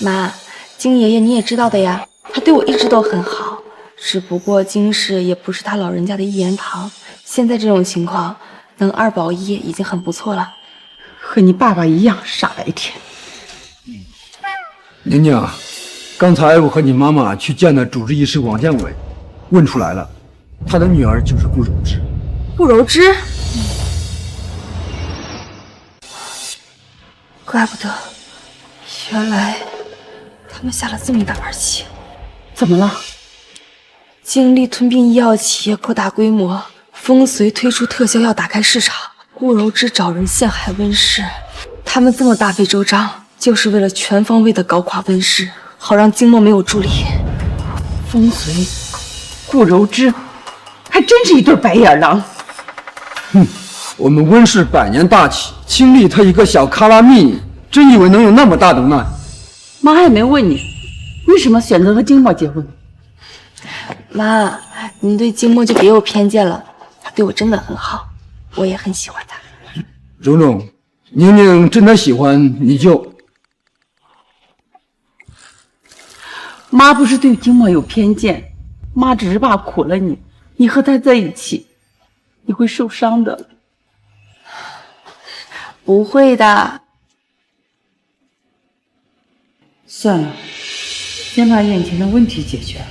妈，金爷爷你也知道的呀，他对我一直都很好，只不过金氏也不是他老人家的一言堂，现在这种情况，能2保1已经很不错了。和你爸爸一样傻白甜。宁宁，刚才我和你妈妈去见了主治医师王建伟，问出来了，他的女儿就是顾柔之。顾柔之，怪不得，原来他们下了这么一大盘棋。怎么了？经历吞并医药企业扩大规模，风随推出特效药打开市场，顾柔之找人陷害温氏，他们这么大费周章，就是为了全方位的搞垮温氏，好让金墨没有助力。风随、顾柔之，还真是一对白眼狼。哼，我们温氏100年大企，亲历他一个小卡拉蜜，真以为能有那么大能耐？妈也没问你，为什么选择和金墨结婚？妈，您对金墨就别有偏见了，他对我真的很好，我也很喜欢他。蓉蓉，宁宁真的喜欢你就……妈不是对金墨有偏见，妈只是怕苦了你，你和他在一起，你会受伤的。不会的。算了，先把眼前的问题解决了，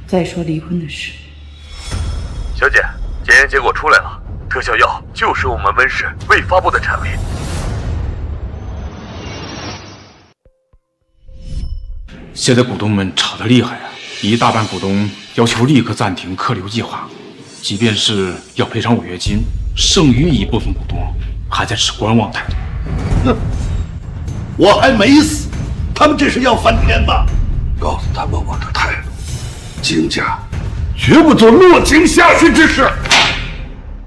再说离婚的事。小姐，检验结果出来了，特效药就是我们温氏未发布的产品。现在股东们吵得厉害啊！一大半股东要求立刻暂停客流计划，即便是要赔偿违约金，剩余一部分股东还在持观望态度。哼，我还没死，他们这是要翻天吧？告诉他们我的态度，金家绝不做落井下石之事。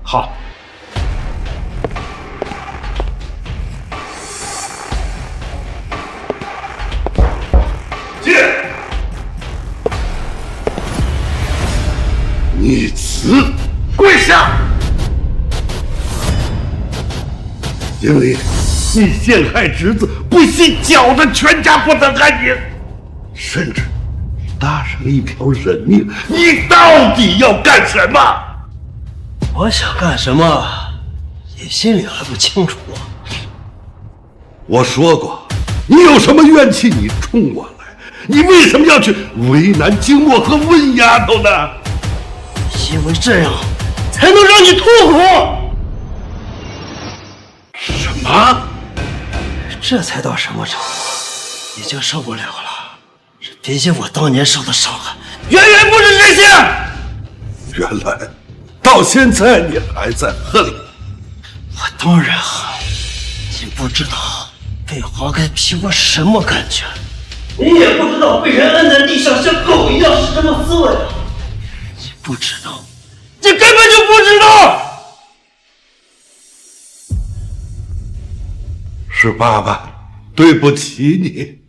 好。逆子，跪下！因为你陷害侄子，不惜搅得全家不得安宁，甚至搭上一条人命，你到底要干什么？我想干什么，你心里还不清楚吗？我说过，你有什么怨气，你冲我来。你为什么要去为难金墨和温丫头呢？因为这样才能让你痛苦。什么？这才到什么程度？已经受不了了。这比起我当年受的伤害，远远不止这些。原来到现在你还在恨我？我当然恨。你不知道被划开皮肤是什么感觉，你也不知道被人摁在地上像狗一样是什么滋味。你不知道，你根本就不知道。是爸爸对不起你。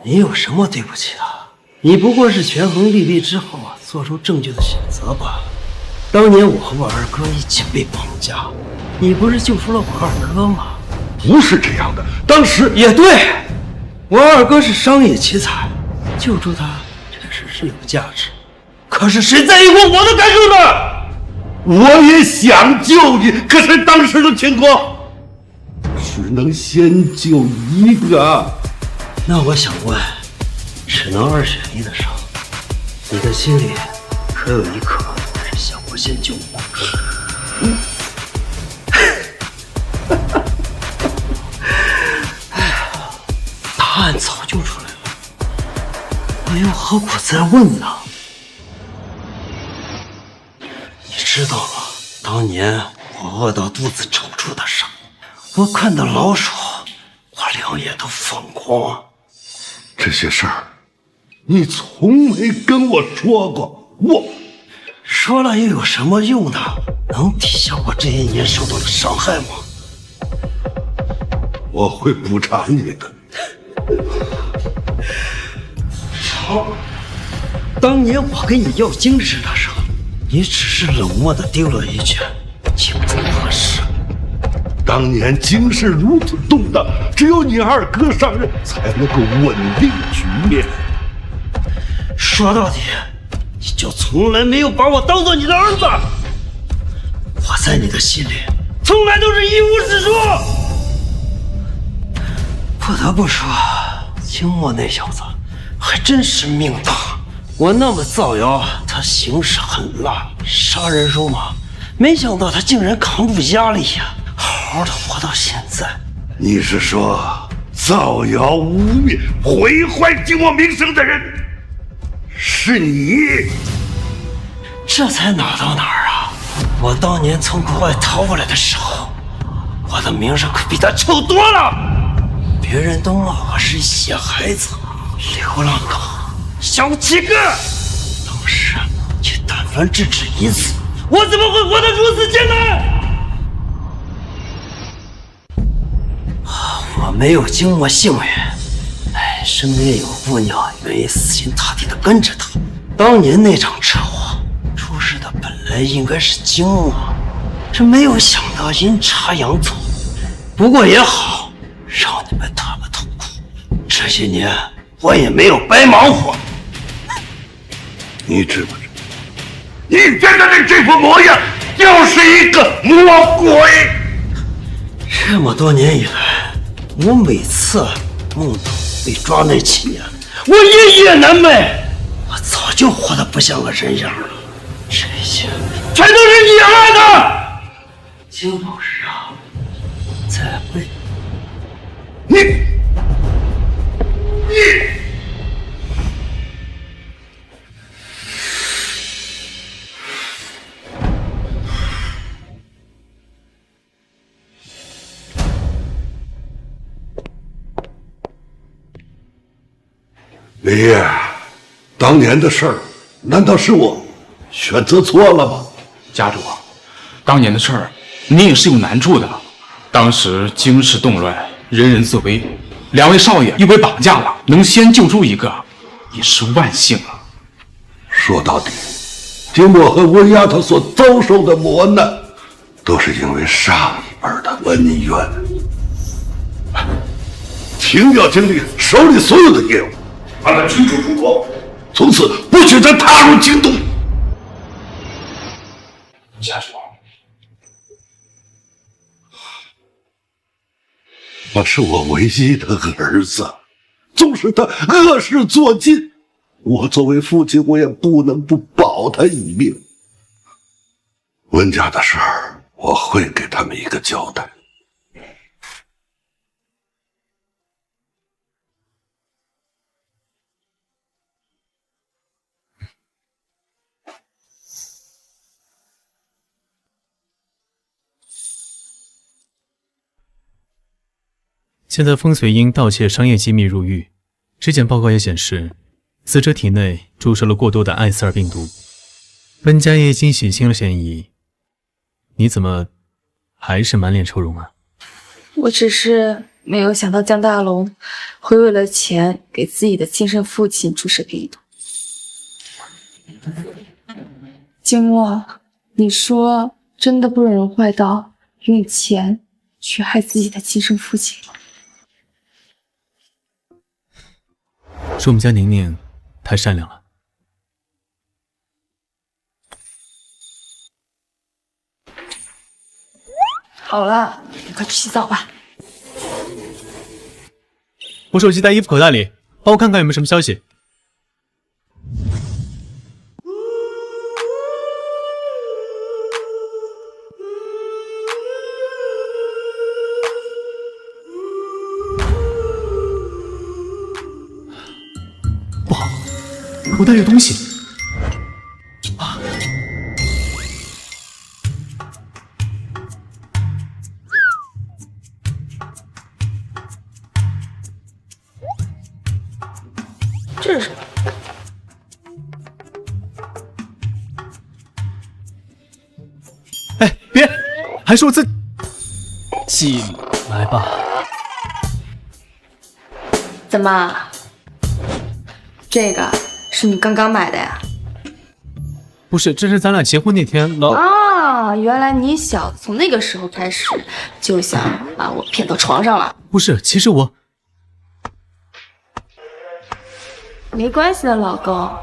你有什么对不起的？你不过是权衡利弊之后做出正确的选择罢了。当年我和我二哥一起被绑架，你不是救出了我二哥吗？不是这样的，当时也对，我二哥是商业奇才，救助他确实是有价值。可是谁在意过我的感受呢？我也想救你，可是当时的情况只能先救一个。那我想问，只能2选1的时候，你的心里可有一颗是想我先救你？答案早就出来了，我又何苦再问呢？你知道吗？当年我饿到肚子抽搐的时候，我看到老鼠，我两眼都放光。这些事儿，你从没跟我说过，我说了又有什么用呢？能抵消我这些年受到的伤害吗？我会补偿你的。好，当年我跟你要金纸的时候，你只是冷漠的丢了一句“请不合适”。当年京市如此动荡，只有你二哥上任才能够稳定局面。说到底，你就从来没有把我当做你的儿子。我在你的心里从来都是一无是处。不得不说，清末那小子还真是命大。我那么造谣他行事狠辣、杀人如麻，没想到他竟然扛住压力呀，好好的活到现在。你是说造谣污蔑、毁坏金墨名声的人是你。这才哪到哪儿啊！我当年从国外逃过来的时候，我的名声可比他臭多了。别人都骂我是野孩子、流浪狗、小乞丐。当时你但凡制止一次，我怎么会活得如此艰难？我没有经过幸运，身边有姑娘愿意死心塌地地跟着他。当年那场车祸出事的本来应该是经墨，这没有想到阴差阳错。不过也好，让你们他们痛苦。这些年我也没有白忙活。你知不知？你现在的这副模样，就是一个魔鬼。这么多年以来，我每次梦到被抓那几年，我夜夜难寐。我早就活得不像个人样了。这些全都是你害的，金老师啊，再会。你。李烨，当年的事儿，难道是我选择错了吗？家主，当年的事儿，你也是有难处的。当时京师动乱，人人自危，2位少爷又被绑架了，能先救出一个，也是万幸了。说到底，金墨和温丫头所遭受的磨难，都是因为上一辈的恩怨。停掉经理手里所有的业务，把他驱逐出国，从此不许再踏入京都。家主，他是我唯一的儿子，纵使他恶事做尽，我作为父亲，我也不能不保他一命。温家的事儿，我会给他们一个交代。现在风随因盗窃商业机密入狱，尸检报告也显示，死者体内注射了过多的艾斯尔病毒，温家业已经洗清了嫌疑。你怎么还是满脸愁容啊？我只是没有想到江大龙会为了钱给自己的亲生父亲注射病毒。金墨，你说真的不忍人坏到用钱去害自己的亲生父亲吗？是我们家宁宁太善良了。好了，你快去洗澡吧。我手机在衣服口袋里，帮我看看有没有什么消息。不好，口袋有东西。啊！这是什么？哎，别，还是我自己来吧。怎么？这个是你刚刚买的呀？不是，这是咱俩结婚那天老……啊，原来你小子从那个时候开始就想把我骗到床上了。不是，其实我……没关系的，老公，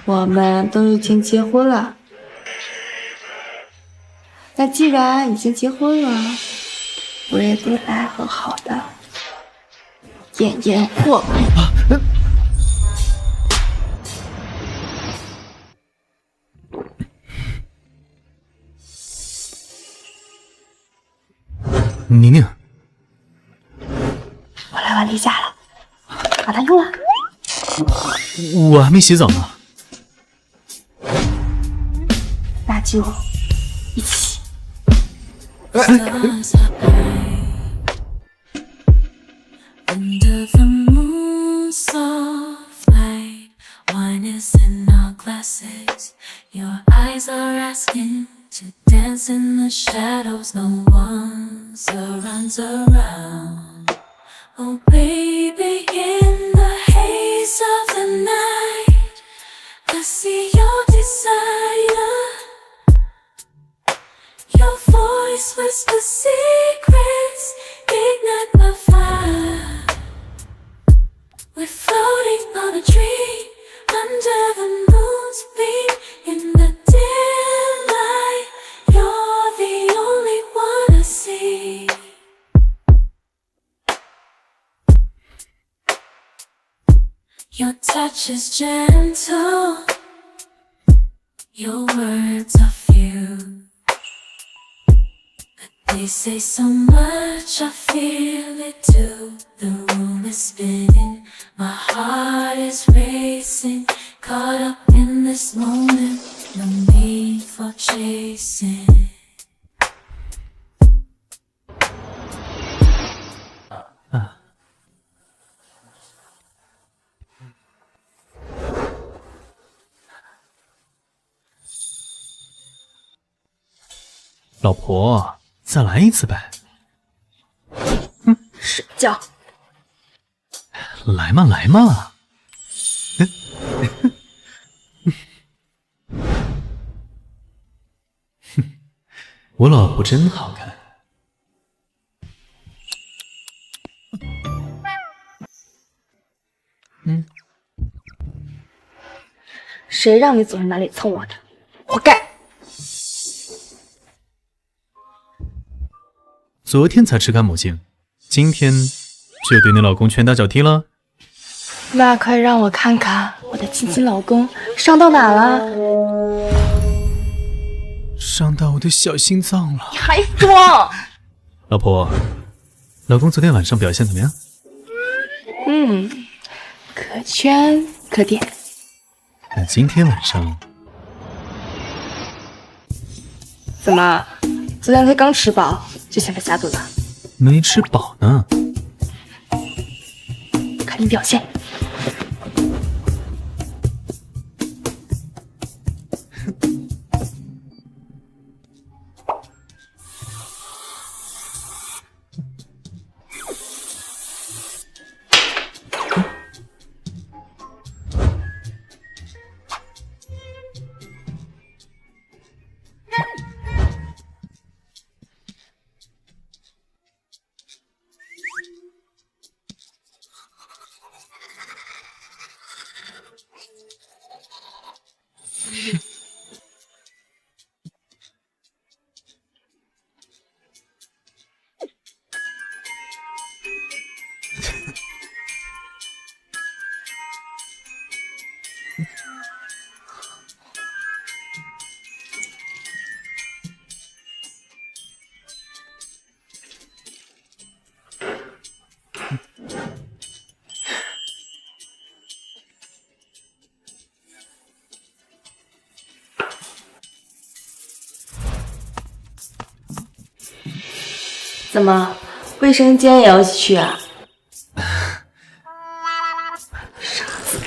我们都已经结婚了。那既然已经结婚了，我也得来好好的验验货吧。宁宁，我来完例假了，把它用了。我还没洗澡呢。近我，一起。Under the moon's soft light, wine is in our glasses. Your eyes are asking to dance in the shadows. No one surrounds around. Oh, baby, in the haze of the night, I see your desire. Your voice whispers secrets, ignite the fire. We're floating on a dream under the moon's beam. In the dim light, you're the only one I see. Your touch is gentle, your words are few. They say so much, I feel it too. The room is spinning, my heart is racing. Caught up in this moment, no need for chasing. 老婆，再来一次呗。睡觉。来嘛来嘛。我老婆真好看。谁让你总是哪里蹭我的？活该！昨天才吃干抹净，今天就对你老公拳打脚踢了？那快让我看看我的亲亲老公伤到哪了？伤到我的小心脏了。你还装？老婆，老公昨天晚上表现怎么样？可圈可点。那今天晚上怎么？昨天才刚吃饱就想着下肚了？没吃饱呢。看你表现。怎么，卫生间也要一起去啊？傻子！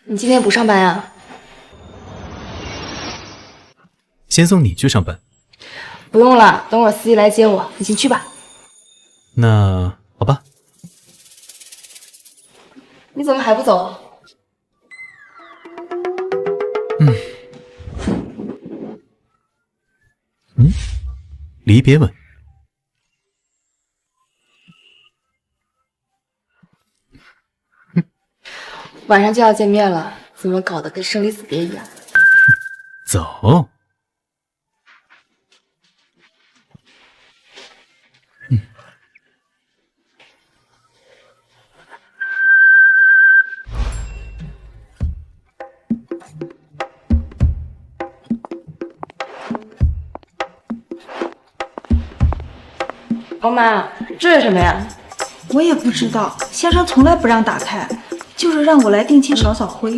你今天不上班啊？先送你去上班。不用了，等会儿司机来接我，你先去吧。那好吧。你怎么还不走？离别吻。晚上就要见面了，怎么搞得跟生离死别一样？走。欧妈，这是什么呀？我也不知道，先生从来不让打开，就是让我来定期扫扫灰。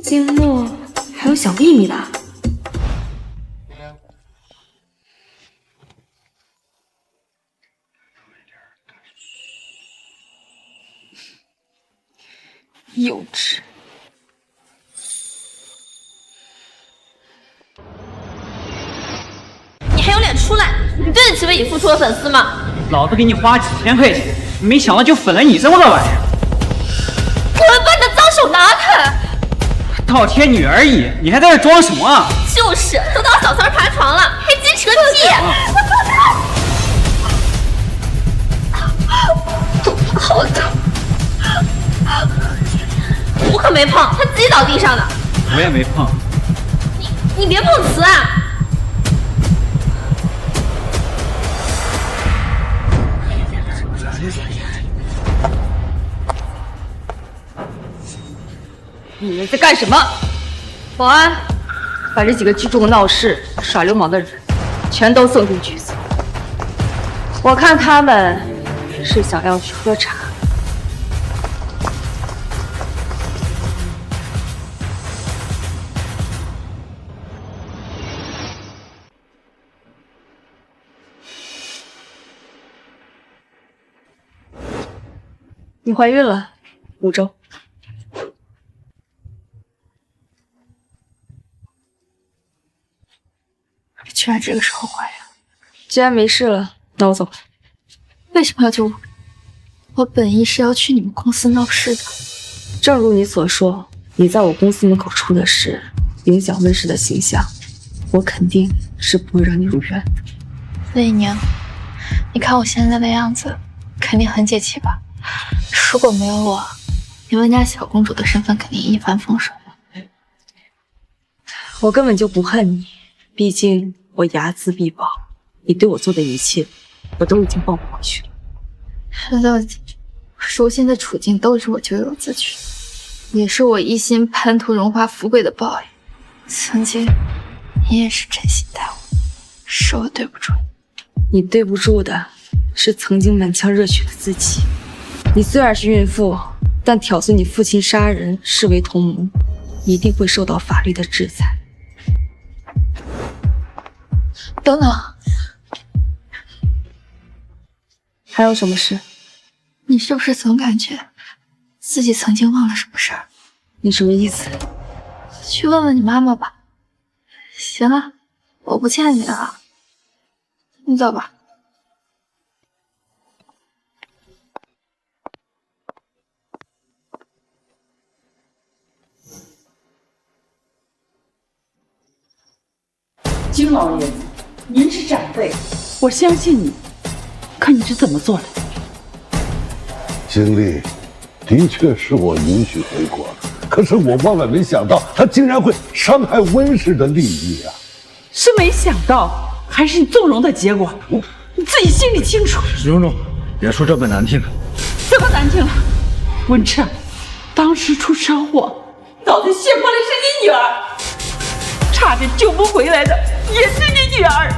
静默还有小秘密的。幼稚。你还有脸出来？你对得起为你付出的粉丝吗？老子给你花几千块钱，没想到就粉了你这么个玩意儿。我会把你的脏手拿开！倒贴你而已，你还在这装什么啊？就是，都当小三爬床了，还坚持个屁！肚子好疼。我可没碰，他自己倒地上的。我也没碰。你别碰瓷啊！你们在干什么？保安，把这几个聚众闹事、耍流氓的人全都送进局子。我看他们是想要去喝茶。你怀孕了5周。居然这个时候怀孕，既然没事了，那我走了。为什么要救我？我本意是要去你们公司闹事的。正如你所说，你在我公司门口出的事，影响温氏的形象，我肯定是不会让你入院的。魏宁，你看我现在的样子，肯定很解气吧？如果没有我，你温家小公主的身份肯定一帆风顺。我根本就不恨你，毕竟我睚眦必报，你对我做的一切，我都已经报不回去了。乐姐，如今的处境都是我咎由自取，也是我一心攀图荣华富贵的报应。曾经你也是真心待我，是我对不住你。你对不住的是曾经满腔热血的自己。你虽然是孕妇，但挑唆你父亲杀人，视为同谋，一定会受到法律的制裁。等等，还有什么事？你是不是总感觉自己曾经忘了什么事儿？你什么意思？去问问你妈妈吧。行了，我不欠你了，你走吧。金老爷子，您是长辈，我相信你，可你是怎么做的？经历的确是我允许回国的，可是我万万没想到，他竟然会伤害温氏的利益啊！是没想到，还是你纵容的结果？你自己心里清楚。史荣荣，别说这么难听的。怎么难听了？温彻，当时出车祸，脑袋血破的是你女儿，差点救不回来的也是你女儿。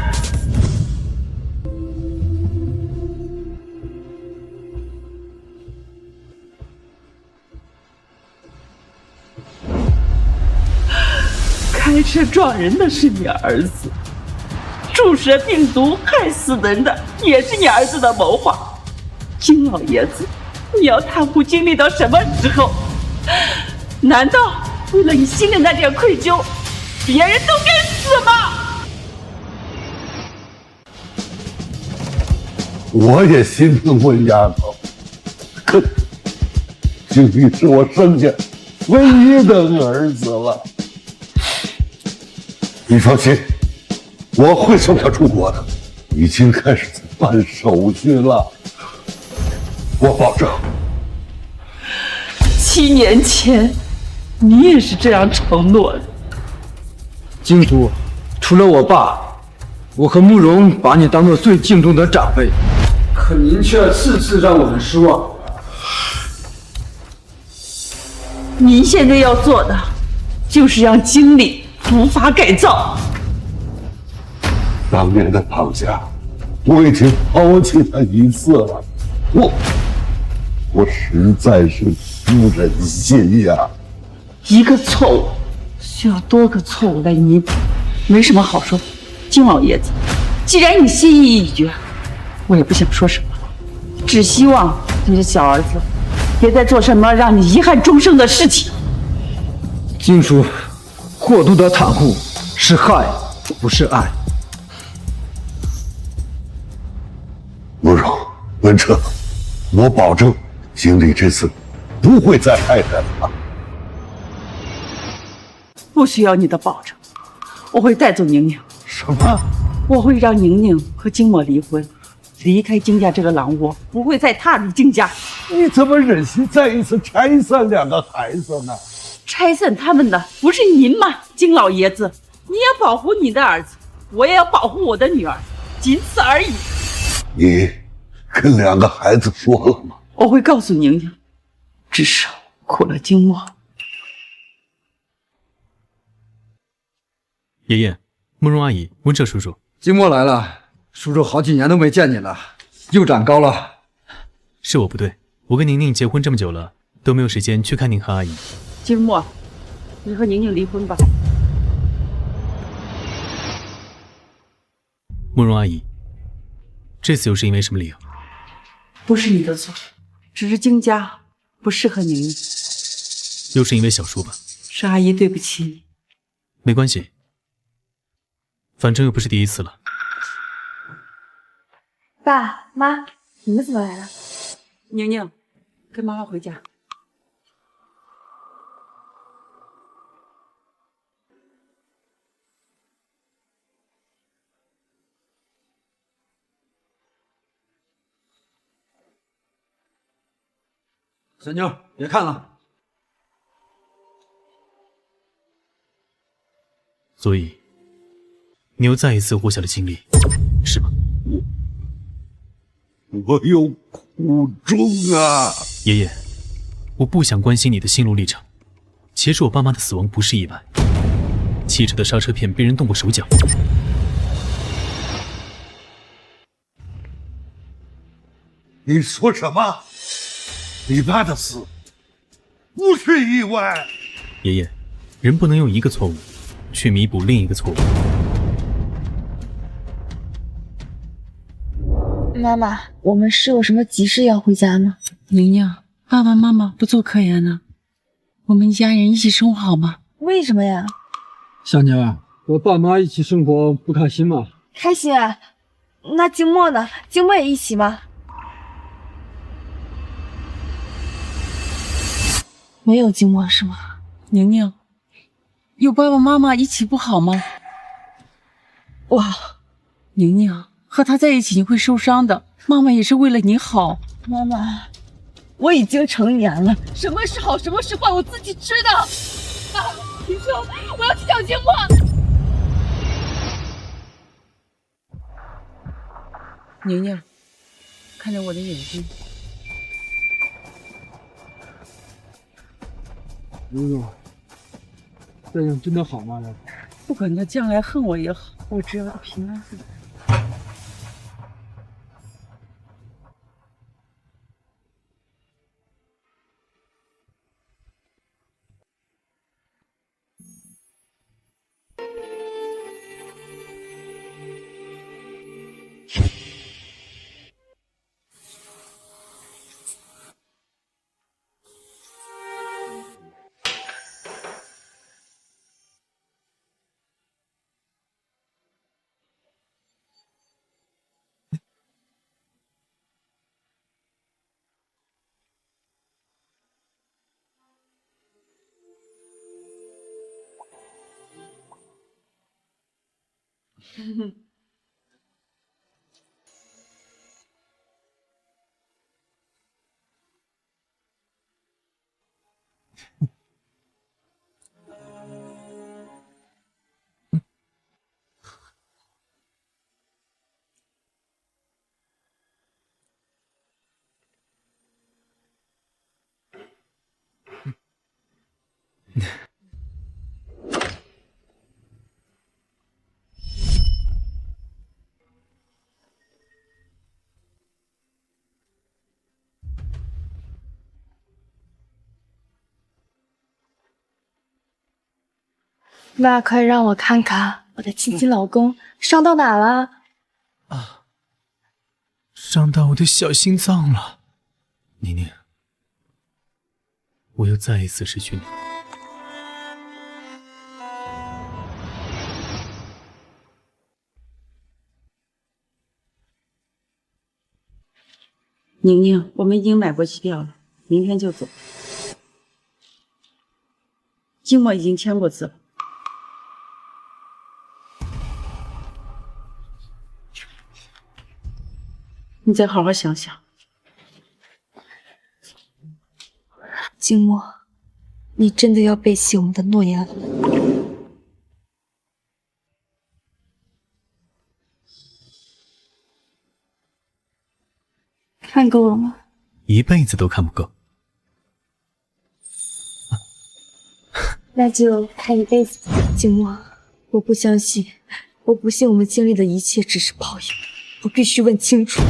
开车撞人的是你儿子，注射病毒害死人的也是你儿子的谋划。金老爷子，你要袒护经历到什么时候？难道为了你心里那点愧疚，别人都该死吗？我也心疼温丫头，可经历是我生下唯一的儿子了。你放心，我会送他出国的，已经开始在办手续了，我保证。7年前，你也是这样承诺的。京都，除了我爸，我和慕容把你当做最敬重的长辈，可您却次次让我们失望。您现在要做的，就是让经理伏法改造。当年的当家，我已经抛弃他一次了，我实在是不忍心呀。一个错误需要多个错误来弥补，没什么好说。金老爷子，既然你心意已决，我也不想说什么，只希望你的小儿子别再做什么让你遗憾终生的事情。金叔，过度的袒护是害，不是爱。慕容、文彻，我保证，经理这次不会再害人了。不需要你的保证，我会带走宁宁。什么？我会让宁宁和金墨离婚，离开金家这个狼窝，不会再踏入金家。你怎么忍心再一次拆散两个孩子呢？拆散他们的不是您吗，金老爷子？你要保护你的儿子，我也要保护我的女儿，仅此而已。你跟两个孩子说了吗？我会告诉宁宁，至少苦了金墨。爷爷、慕容阿姨、温彻叔叔，金墨来了，叔叔好几年都没见你了，又长高了。是我不对，我跟宁宁结婚这么久了，都没有时间去看您和阿姨。金墨，你和宁宁离婚吧。慕容阿姨，这次又是因为什么理由？不是你的错，只是金家不适合宁宁。又是因为小叔吧？是阿姨对不起你。没关系，反正又不是第一次了。爸妈，你们怎么来了？宁宁，跟妈妈回家。小妞，别看了。所以，你又再一次活下了经历，是吗？我有苦衷啊！爷爷，我不想关心你的心路历程。其实我爸妈的死亡不是意外，汽车的刹车片被人动过手脚。你说什么？你爸的死不是意外。爷爷，人不能用一个错误去弥补另一个错误。妈妈，我们是有什么急事要回家吗？宁宁，爸爸妈妈不做科研呢，我们一家人一起生活好吗？为什么呀？小妞，和爸妈一起生活不开心吗？开心啊！那静默呢？静默也一起吗？没有静默是吗？宁宁，有爸爸妈妈一起不好吗？哇，宁宁，和他在一起你会受伤的，妈妈也是为了你好。妈妈，我已经成年了，什么是好，什么是坏，我自己知道。爸，你说我要去找静默。宁宁，看着我的眼睛。蓉蓉，这样真的好吗？不管他将来恨我也好，我只要他平安就好。妈，快让我看看我的亲亲老公伤到哪了？伤到我的小心脏了。宁宁，我又再一次失去你。宁宁，我们已经买过机票了，明天就走。静默已经签过字了。你再好好想想。静默，你真的要背弃我们的诺言了？看够了吗？一辈子都看不够。那就看一辈子吧。静默，我不相信，我不信我们经历的一切只是报应，我必须问清楚。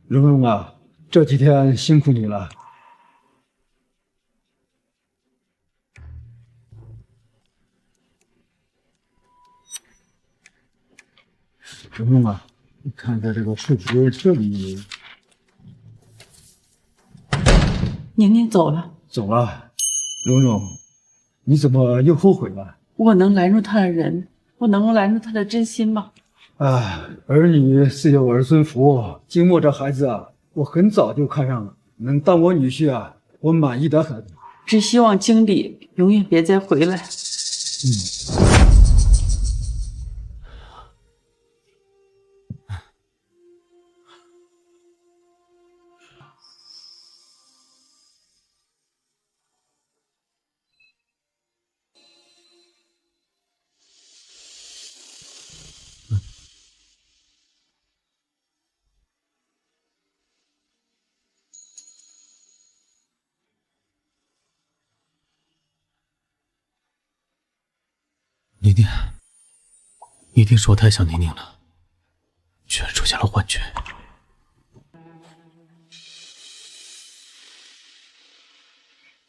蓉蓉啊，这几天辛苦你了。蓉蓉啊，你看看这个数值这里。宁宁走了。走了。蓉蓉，你怎么又后悔了？我能拦住他的人，我能够拦住他的真心吗？儿女自有儿孙福。静默这孩子啊，我很早就看上了，能当我女婿啊，我满意的很。只希望经理永远别再回来。宁宁，一定是我太想宁宁了，居然出现了幻觉。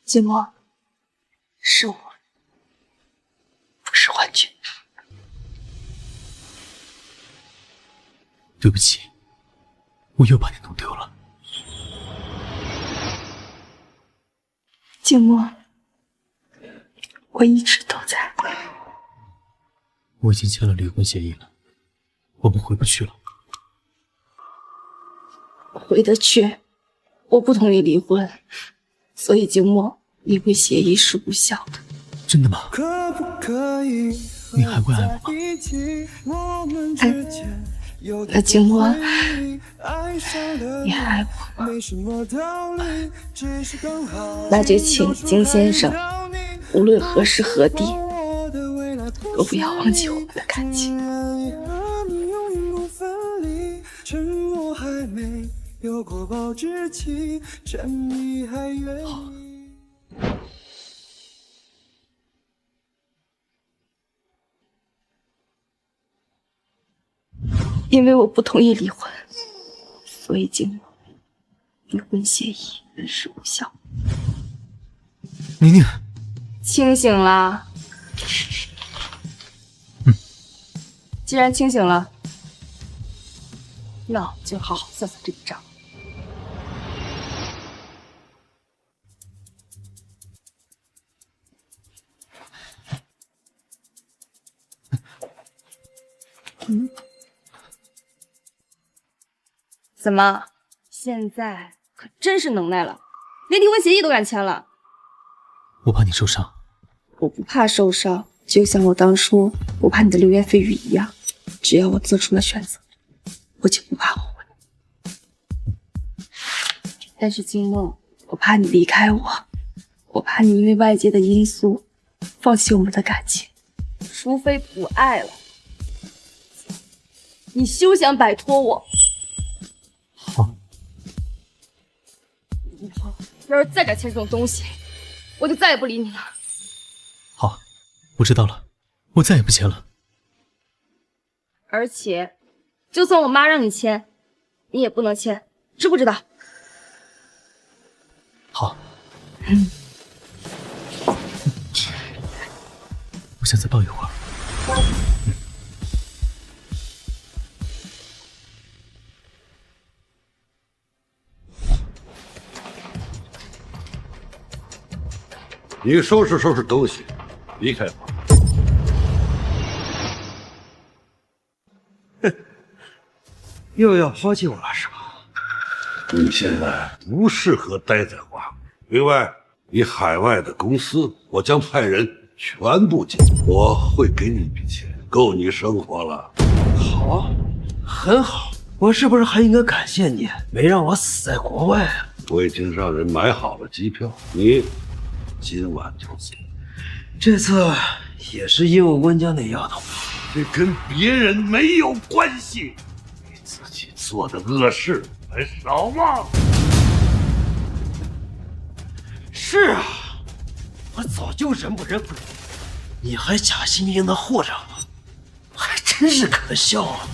静默，是我，不是幻觉。对不起，我又把你弄丢了。静默，我一直都在。我已经签了离婚协议了，我们回不去了。回得去，我不同意离婚，所以静默，离婚协议是无效的。真的吗？你还会爱我吗？那静默，你爱我吗？那就请金先生，无论何时何地，都不要忘记我们的感情。因为我不同意离婚，所以静默，离婚协议是无效。宁宁，清醒了。既然清醒了，那我们就好好算算这笔账。怎么，现在可真是能耐了，连离婚协议都敢签了？我怕你受伤。我不怕受伤，就像我当初不怕你的流言蜚语一样，只要我做出了选择，我就不怕后悔。但是静默，我怕你离开我，我怕你因为外界的因素放弃我们的感情，除非不爱了，你休想摆脱我。好，以后要是再敢签这种东西，我就再也不理你了。好，我知道了，我再也不签了。而且，就算我妈让你签，你也不能签，知不知道？好。我想再抱一会儿。你收拾收拾东西，离开吧。又要抛弃我了是吧？你现在不适合待在华国。另外，你海外的公司，我将派人全部进，我会给你一笔钱，够你生活了。好啊，很好。我是不是还应该感谢你，没让我死在国外啊？我已经让人买好了机票，你今晚就走。这次也是因为温家那丫头，这跟别人没有关系。你自己做的恶事还少吗？是啊，我早就人不人鬼，你还假惺惺的护着我，还真是可笑啊！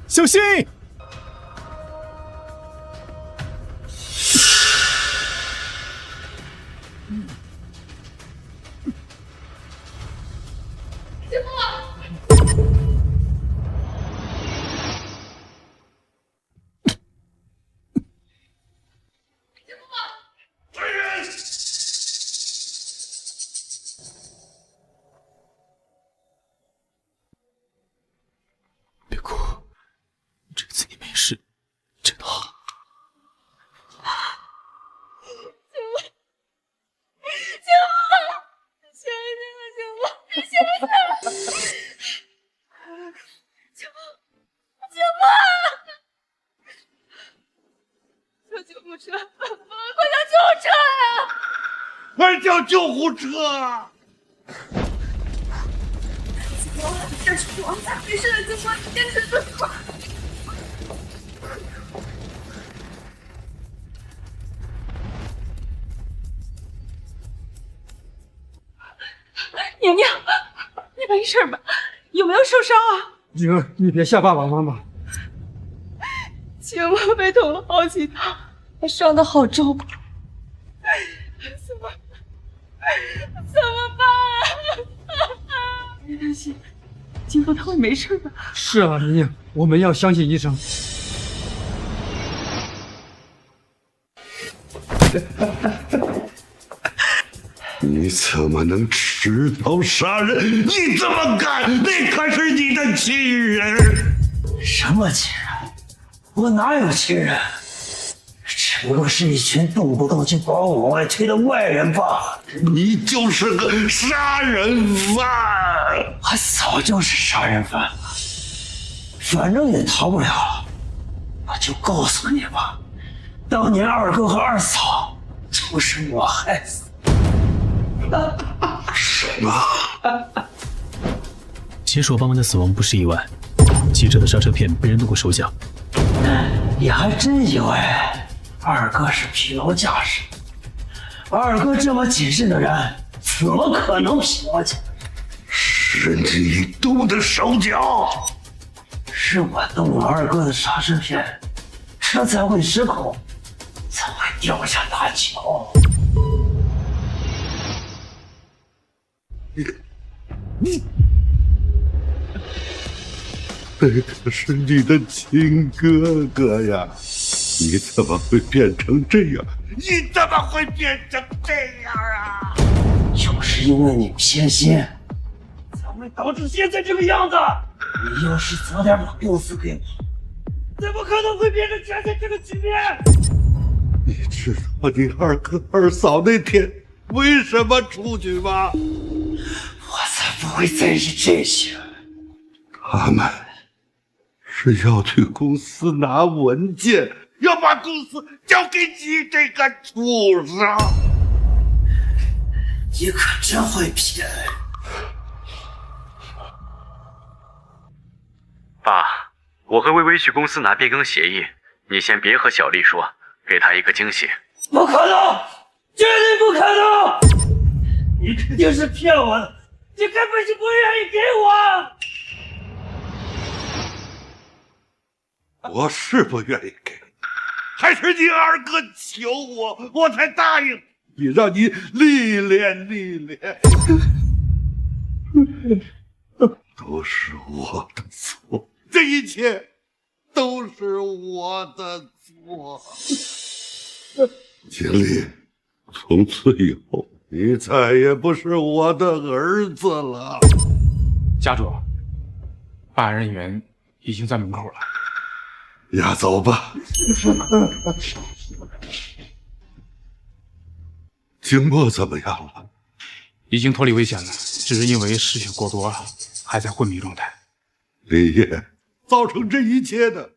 小心！姐夫，别哭，这次你没事，真的好。姐夫，醒醒，姐夫，醒醒！姐夫，姐夫，叫救护车！快叫救护车呀！快叫救护车啊！姐夫，坚持住，没事的，姐夫，坚持住！娘娘，你没事吧？有没有受伤啊？女儿，你别吓爸爸妈妈。姐夫被捅了好几刀，还伤得好重，怎么办？别担心，金夫他会没事的。是啊，宁宁，我们要相信医生。你怎么能持刀杀人？你这么干，那可是你的亲人。什么亲人？我哪有亲人？只不过是一群动不动就把我往外推的外人罢了。你就是个杀人犯！我早就是杀人犯了，反正也逃不了了。我就告诉你吧，当年二哥和二嫂就是我害死的。什么？其实我爸妈的死亡不是意外，记者的刹车片被人动过手脚。你还真以为二哥是疲劳驾驶？二哥这么谨慎的人，怎么可能疲劳驾驶？是你动的手脚。是我动了二哥的刹车片，车才会失控，才会掉下大桥。那可是你的亲哥哥呀！你怎么会变成这样？你怎么会变成这样啊？就是因为你偏心，才会导致现在这个样子。你要是早点把公司给我，怎么可能会变成现在这个局面？你知道你二哥二嫂那天为什么出去吗？我才不会在意这些。他们是要去公司拿文件，要把公司交给你这个畜生！你可真会骗人！爸，我和微微去公司拿变更协议，你先别和小丽说，给她一个惊喜。不可能，绝对不可能！你肯定是骗我的，你根本就不愿意给我。我是不愿意给你，还是你二哥求我，我才答应你，让你历练历练。都是我的错，这一切都是我的错。锦鲤，从此以后，你再也不是我的儿子了。家主，办案人员已经在门口了。押走吧。静默怎么样了？已经脱离危险了，只是因为失血过多，还在昏迷状态。李烨，造成这一切的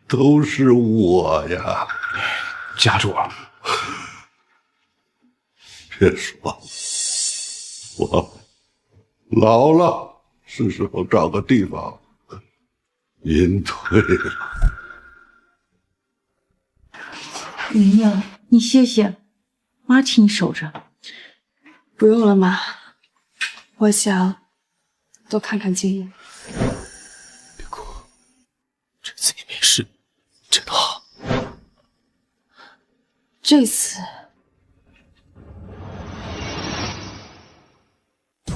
都是我呀。家主，别说，我老了，是时候找个地方隐退了。宁宁，你歇歇，妈替你守着。不用了，妈。我想多看看金木。别哭，这次你没事，真的好。这次，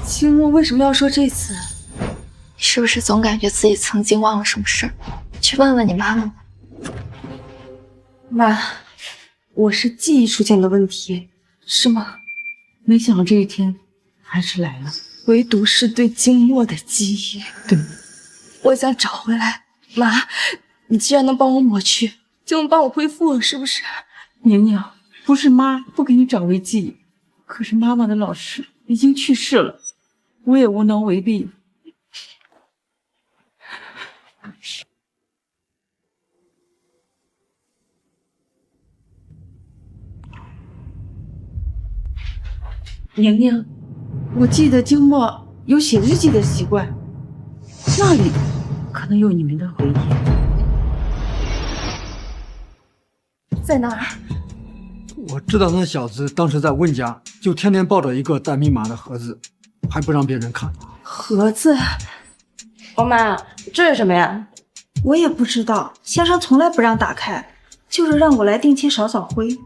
金木为什么要说这次？是不是总感觉自己曾经忘了什么事儿？去问问你妈妈。妈，我是记忆出现的问题，是吗？没想到这一天还是来了，唯独是对金墨的记忆。对，我想找回来。妈，你既然能帮我抹去，就能帮我恢复，是不是？宁宁，不是妈不给你找回记忆，可是妈妈的老师已经去世了，我也无能为力。宁宁，我记得经墨有写日记的习惯，那里可能有你们的回忆。在哪儿？我知道那小子当时在温家，就天天抱着一个带密码的盒子，还不让别人看。盒子？欧妈，这是什么呀？我也不知道，先生从来不让打开，就是让我来定期扫扫灰。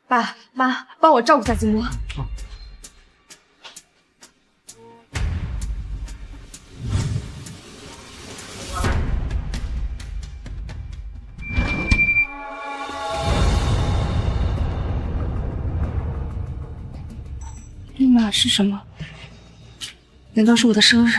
爸妈，帮我照顾下金墨。密码是什么？难道是我的生日？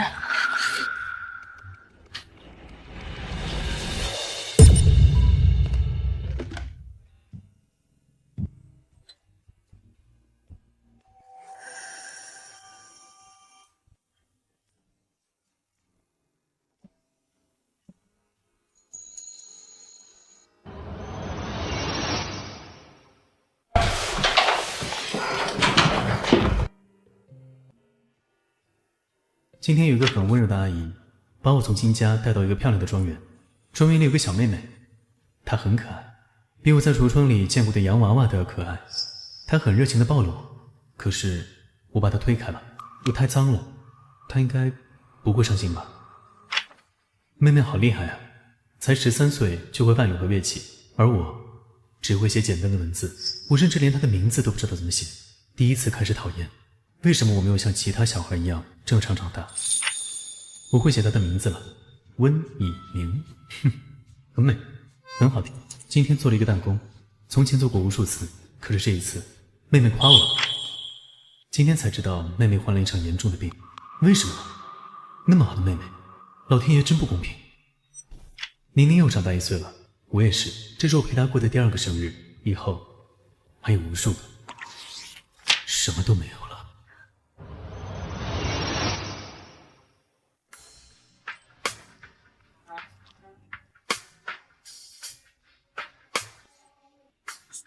今天有一个很温柔的阿姨，把我从金家带到一个漂亮的庄园。庄园里有个小妹妹，她很可爱，比我在橱窗里见过的洋娃娃都要可爱。她很热情地抱了我，可是我把她推开了，我太脏了，她应该不会伤心吧？妹妹好厉害啊，才13岁就会伴有和乐器，而我只会写简单的文字，我甚至连她的名字都不知道怎么写。第一次开始讨厌，为什么我没有像其他小孩一样正常长大？我会写她的名字了，温以宁，很美，很好听。今天做了一个弹弓，从前做过无数次，可是这一次，妹妹夸我。今天才知道妹妹患了一场严重的病，为什么？那么好的妹妹，老天爷真不公平。宁宁又长大1岁了，我也是，这是我陪她过的第2个生日，以后还有无数个，什么都没有了。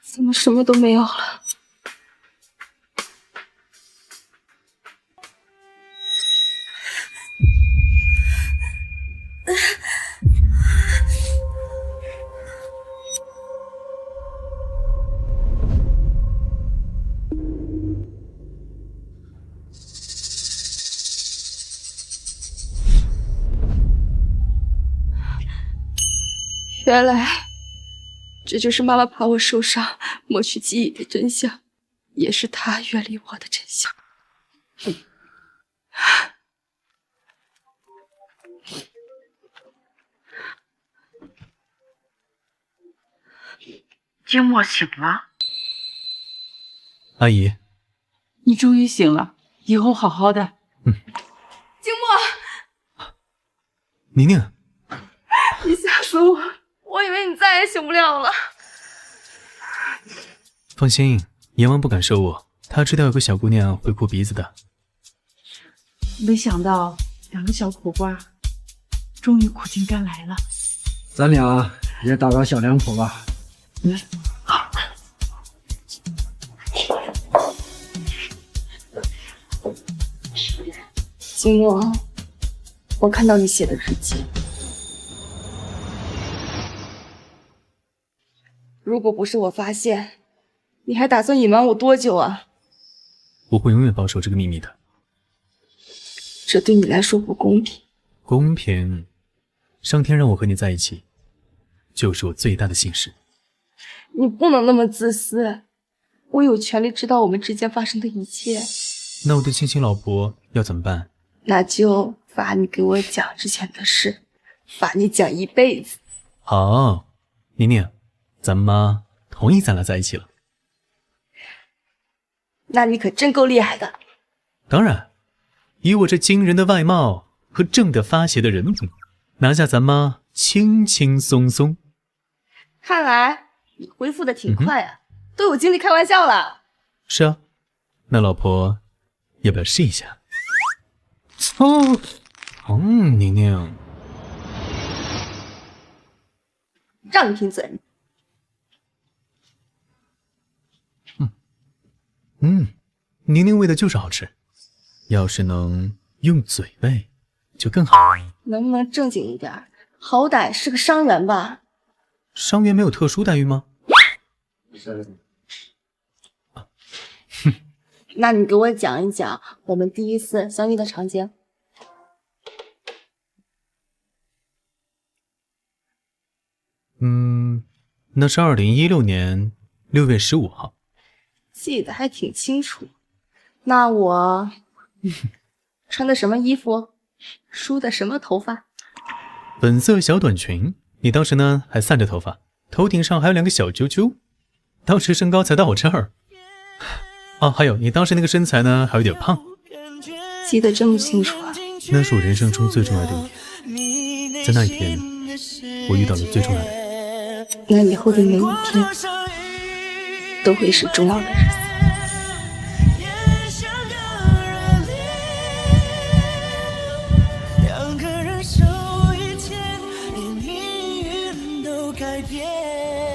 怎么什么都没有了？原来这就是妈妈怕我受伤，抹去记忆的真相，也是她远离我的真相。经墨醒了，阿姨，你终于醒了，以后好好的。经墨，宁宁，你吓死我！我以为你再也醒不了了。放心，阎王不敢收我，他知道有个小姑娘会哭鼻子的。没想到2个小苦瓜终于苦尽甘来了。咱俩也打个小两口吧。好。经墨，我看到你写的日记。如果不是我发现，你还打算隐瞒我多久啊？我会永远保守这个秘密的。这对你来说不公平。公平？上天让我和你在一起，就是我最大的幸事。你不能那么自私，我有权利知道我们之间发生的一切。那我的亲亲老婆要怎么办？那就罚你给我讲之前的事，罚你讲一辈子。好，宁宁，咱妈同意咱俩在一起了。那你可真够厉害的。当然，以我这惊人的外貌和正的发邪的人品，拿下咱妈轻轻松松。看来你恢复的挺快啊，都有精力开玩笑了。是啊，那老婆要不要试一下？宁宁，让你贫嘴。宁宁喂的就是好吃，要是能用嘴喂就更好。能不能正经一点？好歹是个伤员吧？伤员没有特殊待遇吗？那你给我讲一讲我们第一次相遇的场景。那是2016年6月15号。记得还挺清楚。那我穿的什么衣服？梳的什么头发？粉色小短裙，你当时呢还散着头发，头顶上还有2个小揪揪，当时身高才到我这儿。还有你当时那个身材呢还有点胖。记得这么清楚啊？那是我人生中最重要的一天，在那一天我遇到了最重要的人。那以后的每一天都会是重要的日子。改变。